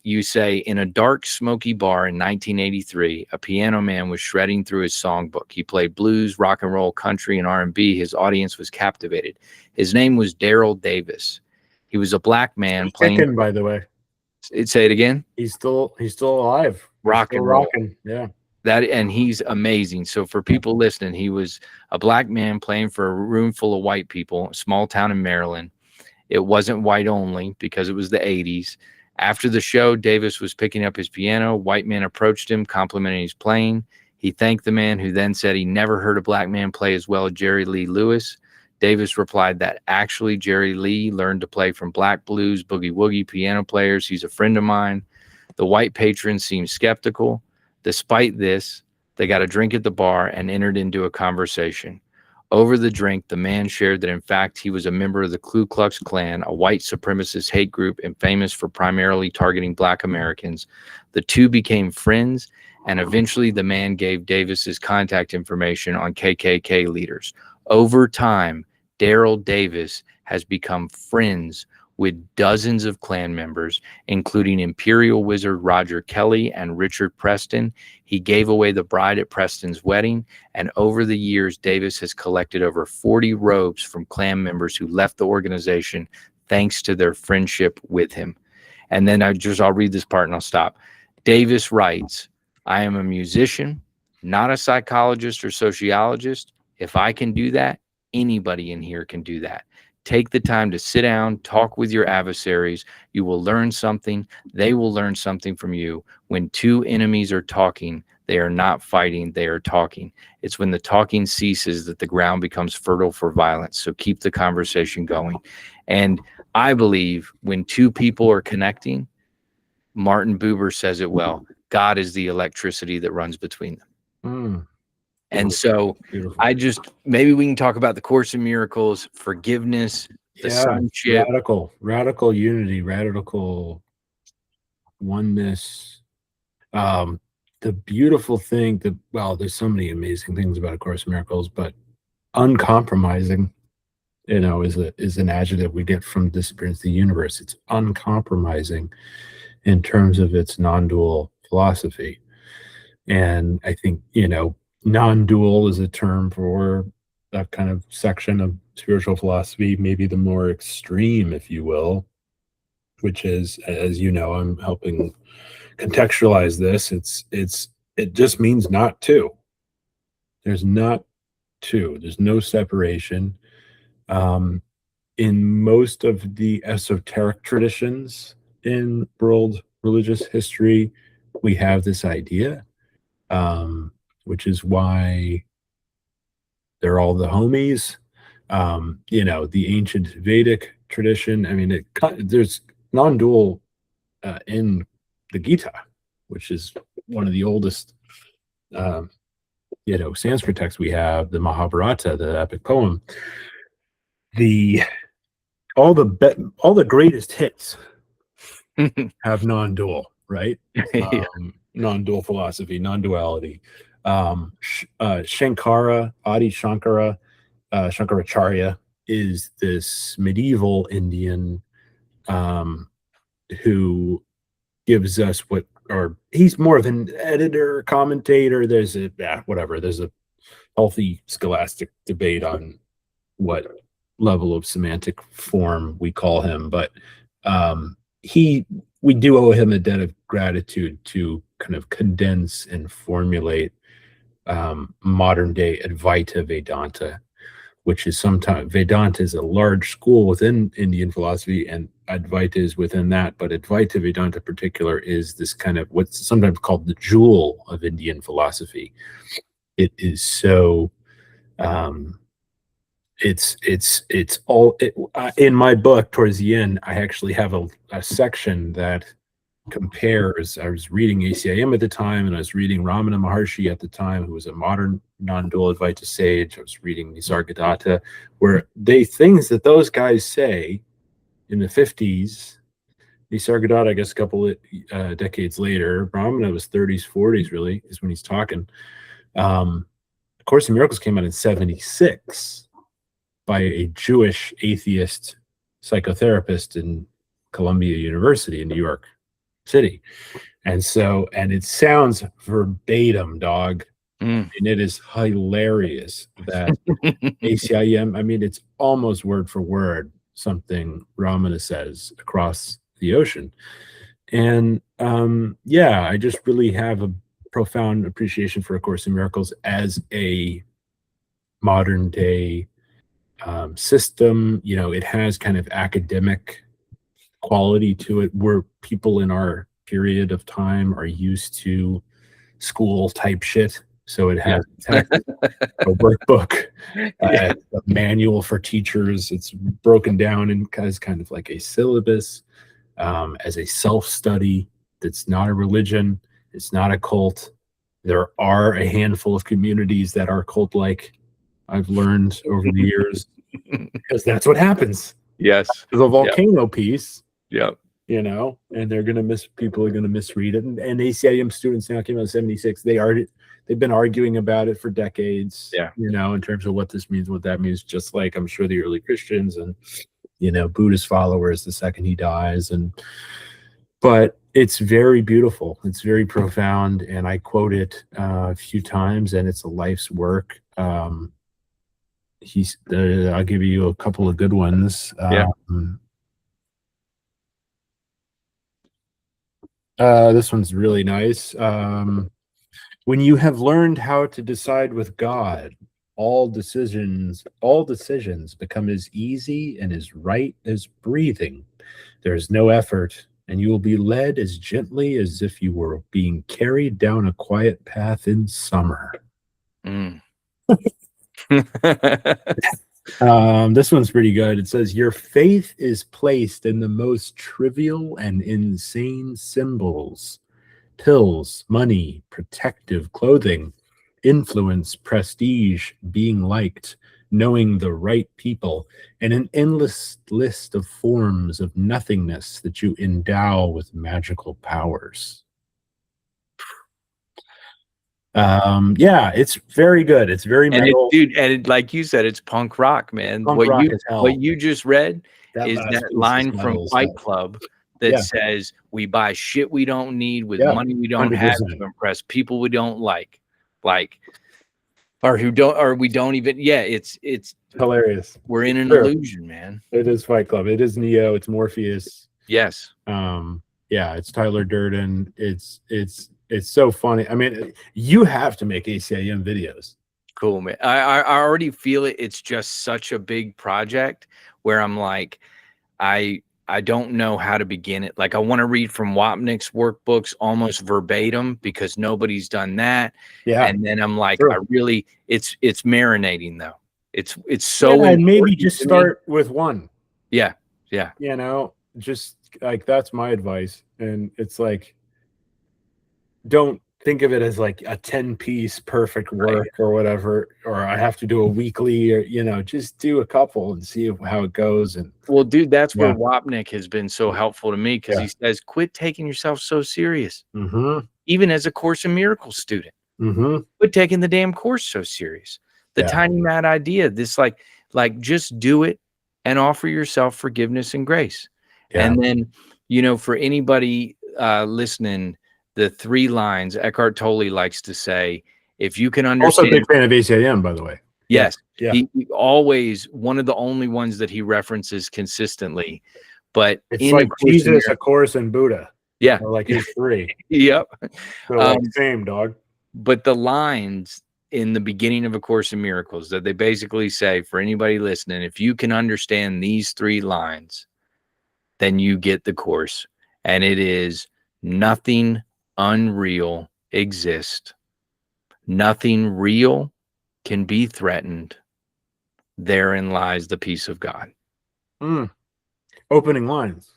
you say, in a dark, smoky bar in 1983, a piano man was shredding through his songbook. He played blues, rock and roll, country, and R&B. His audience was captivated. His name was Daryl Davis. He was a black man playing. By the way, say it again. He's still alive. Rock and roll. Yeah. And he's amazing. So for people listening, he was a black man playing for a room full of white people, a small town in Maryland. It wasn't white only because it was the 80s. After the show, Davis was picking up his piano. White man approached him, complimenting his playing. He thanked the man, who then said he never heard a black man play as well as Jerry Lee Lewis. Davis replied that actually Jerry Lee learned to play from black blues, boogie woogie piano players. He's a friend of mine. The white patron seemed skeptical. Despite this, they got a drink at the bar and entered into a conversation. Over the drink, the man shared that, in fact, he was a member of the Ku Klux Klan, a white supremacist hate group and famous for primarily targeting black Americans. The two became friends, and eventually the man gave Davis's contact information on KKK leaders. Over time, Daryl Davis has become friends with dozens of Klan members, including Imperial Wizard Roger Kelly and Richard Preston. He gave away the bride at Preston's wedding, and over the years, Davis has collected over 40 robes from Klan members who left the organization thanks to their friendship with him. And then I'll read this part and I'll stop. Davis writes, I am a musician, not a psychologist or sociologist. If I can do that, anybody in here can do that. Take the time to sit down, talk with your adversaries. You will learn something. They will learn something from you. When two enemies are talking, they are not fighting, they are talking. It's when the talking ceases that the ground becomes fertile for violence. So keep the conversation going. And I believe when two people are connecting, Martin Buber says it well, God is the electricity that runs between them. And so maybe we can talk about the Course in Miracles, forgiveness, the sonship. Radical unity, radical oneness. The beautiful thing there's so many amazing things about A Course in Miracles, but uncompromising, is an adjective we get from Disappearance of the Universe. It's uncompromising in terms of its non-dual philosophy. And I think, non-dual is a term for that kind of section of spiritual philosophy, maybe the more extreme, if you will, which is, as you know, I'm helping contextualize this. It just means not two. There's not two. There's no separation. In most of the esoteric traditions in world religious history, we have this idea, which is why they're all the homies. The ancient Vedic tradition, there's non-dual in the Gita, which is one of the oldest Sanskrit texts we have, the Mahabharata, the epic poem. All the greatest hits have non-dual, right? Non-dual philosophy, non-duality. Shankara, Adi Shankara, Shankaracharya is this medieval Indian who gives us he's more of an editor, commentator. There's a healthy scholastic debate on what level of semantic form we call him, but we do owe him a debt of gratitude to kind of condense and formulate modern day Advaita Vedanta, which is sometimes Vedanta is a large school within Indian philosophy, and Advaita is within that. But Advaita Vedanta in particular is this kind of what's sometimes called the jewel of Indian philosophy. It is so. It's all in my book. Towards the end, I actually have a section that compares. I was reading ACIM at the time, and I was reading Ramana Maharshi at the time, who was a modern non-dual Advaita sage. I was reading Nisargadatta, where things that those guys say in the 50s, Nisargadatta, I guess a couple of decades later, Ramana was 30s, 40s, really, is when he's talking. A Course in Miracles came out in 76 by a Jewish atheist psychotherapist in Columbia University in New York City. And it sounds verbatim, dog. And it is hilarious that ACIM, it's almost word for word something Ramana says across the ocean. And I just really have a profound appreciation for A Course in Miracles as a modern day system. It has kind of academic quality to it, where people in our period of time are used to school type shit. So it has text, a workbook, a manual for teachers. It's broken down and as kind of like a syllabus, as a self-study. That's not a religion. It's not a cult. There are a handful of communities that are cult-like, I've learned over the years, because that's what happens. Yes. There's a volcano piece. Yep. And people are going to misread it. And ACIM students now came out in 76. They've been arguing about it for decades. Yeah. In terms of what this means, what that means, just like I'm sure the early Christians and, Buddhist followers the second he dies. But it's very beautiful. It's very profound. And I quote it a few times, and it's a life's work. I'll give you a couple of good ones. This one's really nice. When you have learned how to decide with God, all decisions become as easy and as right as breathing. There is no effort, and you will be led as gently as if you were being carried down a quiet path in summer. Mm. This one's pretty good. It says, your faith is placed in the most trivial and insane symbols: pills, money, protective clothing, influence, prestige, being liked, knowing the right people, and an endless list of forms of nothingness that you endow with magical powers. Yeah, it's very good. It's very metal. And like you said, it's punk rock, man. Punk rock as hell. What you just read is last that piece line is from metal as Fight hell. Club that says, we buy shit we don't need with money we don't 100%. have to impress people we don't like, or we don't even. Yeah, it's hilarious. We're in an illusion, man. It is Fight Club. It is Neo. It's Morpheus. Yes. Yeah, it's Tyler Durden. It's so funny. I mean, you have to make ACIM videos. Cool, man. I already feel it. It's just such a big project where I'm like, I don't know how to begin it. Like, I want to read from Wapnick's workbooks almost verbatim because nobody's done that. Yeah. And then I'm like, it's marinating though. It's so and maybe just start with one. Yeah. You know, just like, that's my advice. And it's like, don't think of it as like a 10-piece perfect work or whatever, or I have to do a weekly, or, you know, just do a couple and see how it goes. And well, dude, that's where Wapnick has been so helpful to me, because he says, quit taking yourself so serious. Even as a Course in Miracles student, quit taking the damn course so serious. The tiny mad idea, this like just do it and offer yourself forgiveness and grace. And then, you know, for anybody listening, the 3 lines Eckhart Tolle likes to say, if you can understand. Also a big fan of ACIM, by the way. Yes. He always, one of the only ones that he references consistently. But it's like Jesus, A Course, and Buddha. Yeah. Or like his 3. Yep. So like, same, dog. But the lines in the beginning of A Course in Miracles that they basically say, for anybody listening, if you can understand these 3 lines, then you get the course. And it is: nothing unreal exists. Nothing real can be threatened. Therein lies the peace of God. Opening lines.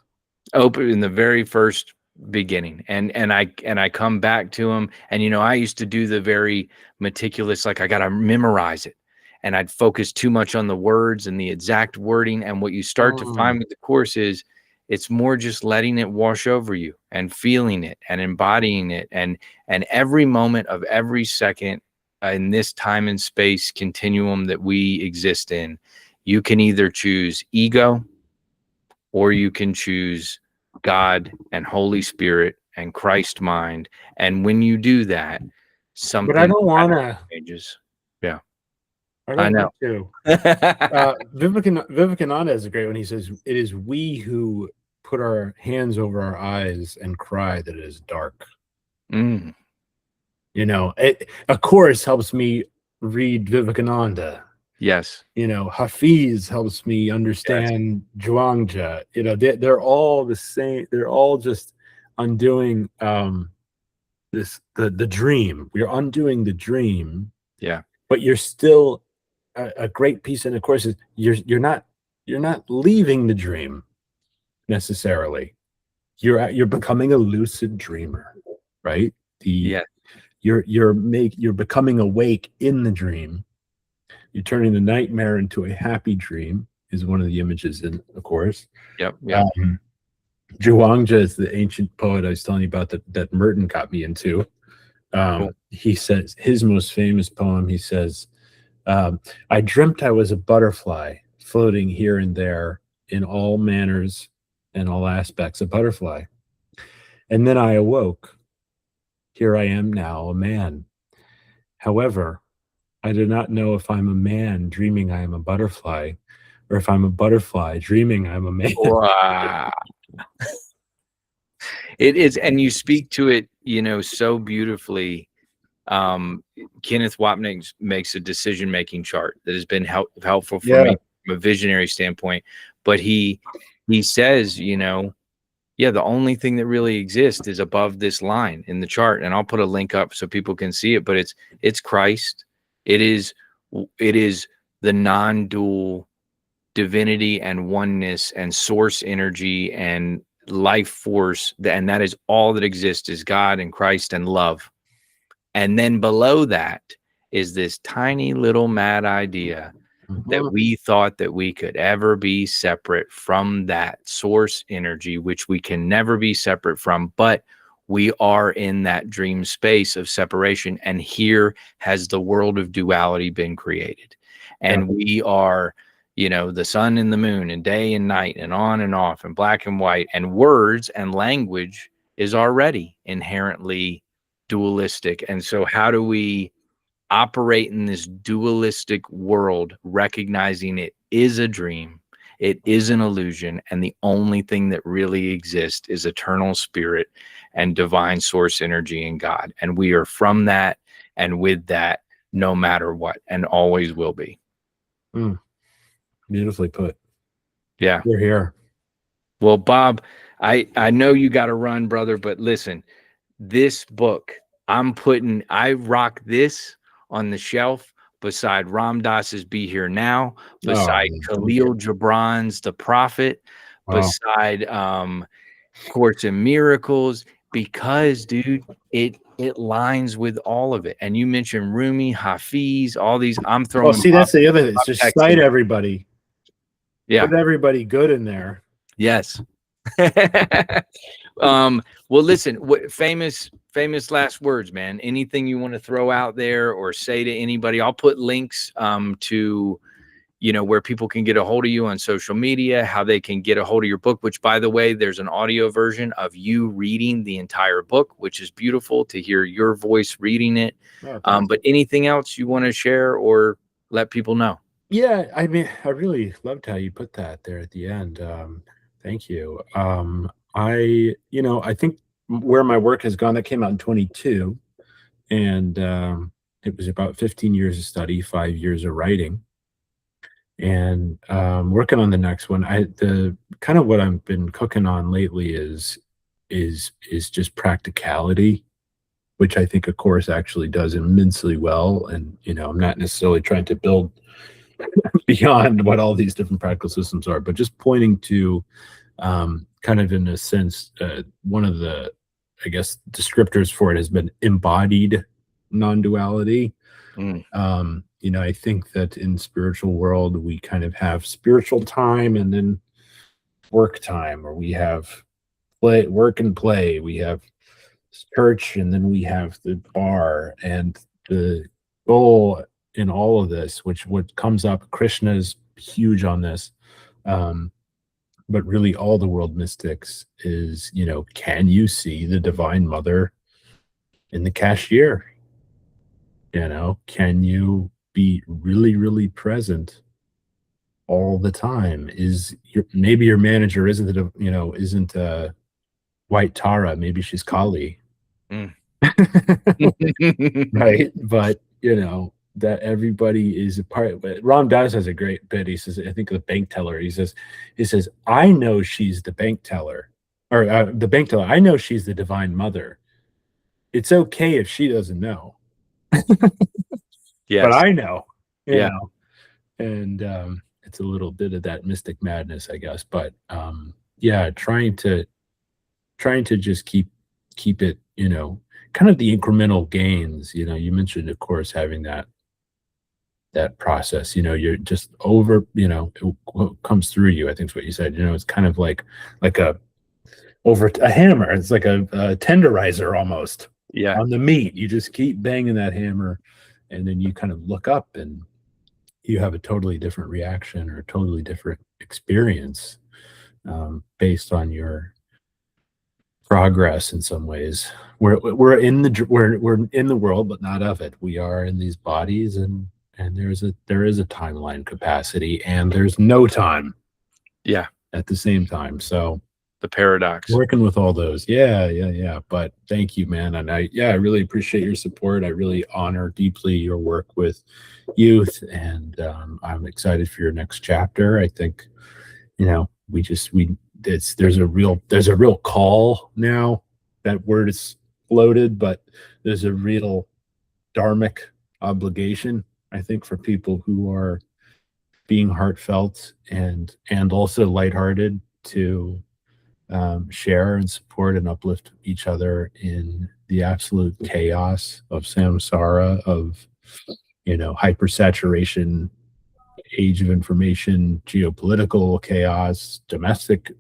Open in the very first beginning. And I come back to them. And, you know, I used to do the very meticulous, like, I got to memorize it. And I'd focus too much on the words and the exact wording. And what you start to find with the course is, it's more just letting it wash over you and feeling it and embodying it. And every moment of every second in this time and space continuum that we exist in, you can either choose ego or you can choose God and Holy Spirit and Christ mind. And when you do that, something. But I don't want to. Changes. Yeah. I know. Vivekananda is a great one. He says, it is we who put our hands over our eyes and cry that it is dark. You know, A Course helps me read Vivekananda. Yes. You know, Hafiz helps me understand Zhuangzi. You know, they're all the same. They're all just undoing the dream. We're undoing the dream. Yeah. But you're still a great piece in A Course is you're not leaving the dream necessarily. You're becoming a lucid dreamer, right? You're becoming awake in the dream. You're turning the nightmare into a happy dream is one of the images in A Course. Yep. Zhuangzi is the ancient poet I was telling you about that Merton got me into. Cool. He says his most famous poem, he says, I dreamt I was a butterfly floating here and there in all manners and all aspects, a butterfly. And then I awoke. Here I am now, a man. However, I do not know if I'm a man dreaming I am a butterfly, or if I'm a butterfly dreaming I'm a man. Wow. It is, and you speak to it, so beautifully. Kenneth Wapnick makes a decision-making chart that has been helpful for me from a visionary standpoint. But he says, the only thing that really exists is above this line in the chart, and I'll put a link up so people can see it. But it's Christ. It is the non-dual divinity and oneness and source energy and life force, and that is all that exists, is God and Christ and love. And then below that is this tiny little mad idea that we thought that we could ever be separate from that source energy, which we can never be separate from, but we are in that dream space of separation. And here has the world of duality been created. And we are, the sun and the moon and day and night and on and off and black and white, and words and language is already inherently dualistic. And so how do we operate in this dualistic world, recognizing it is a dream, it is an illusion, and the only thing that really exists is eternal spirit and divine source energy in God. And we are from that and with that no matter what, and always will be. Beautifully put. Yeah. We're here. Well, Bob, I know you got to run, brother, but listen, this book, I rock this on the shelf beside Ram Dass's Be Here Now, beside Khalil Gibran's The Prophet, beside Course in Miracles, because, dude, it lines with all of it. And you mentioned Rumi, Hafiz, all these. I'm throwing. Well, see, that's the other thing. It's just cite everybody. Yeah. Put everybody good in there. Yes. Well, listen, famous last words, man. Anything you want to throw out there or say to anybody? I'll put links to, where people can get a hold of you on social media, how they can get a hold of your book, which, by the way, there's an audio version of you reading the entire book, which is beautiful to hear your voice reading it. But anything else you want to share or let people know? Yeah, I mean, I really loved how you put that there at the end. Thank you. I think where my work has gone, that came out in 22, and it was about 15 years of study, 5 years of writing, and working on the next one. The kind of what I've been cooking on lately is just practicality, which I think a course actually does immensely well. And I'm not necessarily trying to build beyond what all these different practical systems are, but just pointing to kind of, in a sense, one of the, I guess, descriptors for it has been embodied non-duality. I think that in spiritual world, we kind of have spiritual time and then work time, or we have work and play. We have church, and then we have the bar. And the goal in all of this, what comes up, Krishna's huge on this, but really all the world mystics is, can you see the Divine Mother in the cashier? Can you be really, really present all the time? Maybe your manager isn't White Tara, maybe she's Kali. Right? But that everybody is a part. But Ram Dass has a great bit. He says, I think the bank teller. He says, I know she's the bank teller, or the bank teller. I know she's the Divine Mother. It's okay if she doesn't know. Yes. But I know. You Yeah. know? And it's a little bit of that mystic madness, I guess. But yeah, trying to just keep it, kind of the incremental gains. You mentioned, of course, having that process. You're just over. What comes through you, I think is what you said. It's kind of like a hammer. It's like a tenderizer almost. Yeah. On the meat, you just keep banging that hammer, and then you kind of look up and you have a totally different reaction or a totally different experience based on your progress. In some ways, we're in the world, but not of it. We are in these bodies, and there is a timeline capacity, and there's no time. Yeah. At the same time. So the paradox. Working with all those. Yeah. But thank you, man. And I really appreciate your support. I really honor deeply your work with youth, and I'm excited for your next chapter. I think, there's a real call now. That word is floated, but there's a real dharmic obligation, I think, for people who are being heartfelt and also lighthearted to share and support and uplift each other in the absolute chaos of samsara, of hypersaturation, age of information, geopolitical chaos, domestic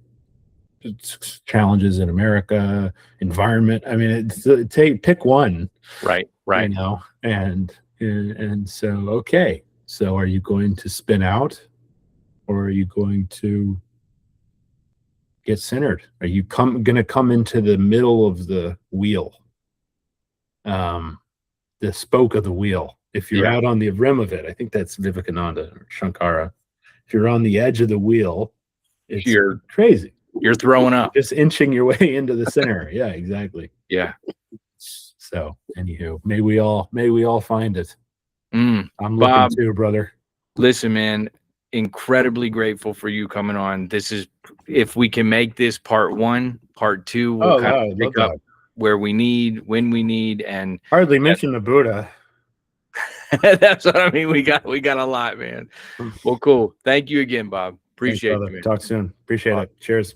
challenges in America, environment. I mean, pick one, right. And so, okay, so are you going to spin out, or are you going to get centered? Are you going to come into the middle of the wheel, the spoke of the wheel? If you're out on the rim of it, I think that's Vivekananda or Shankara. If you're on the edge of the wheel, you're crazy. You're throwing up. Just inching your way into the center. Yeah, exactly. Yeah. So, anywho, may we all find it. I'm looking Bob, too, brother. Listen, man, incredibly grateful for you coming on. This is, if we can make this part 1, part 2, we'll kind of pick up where we need, when we need, and hardly mention the Buddha. That's what I mean. We got a lot, man. Well, cool. Thank you again, Bob. Appreciate Thanks, you, man. Talk soon. Appreciate it. Cheers.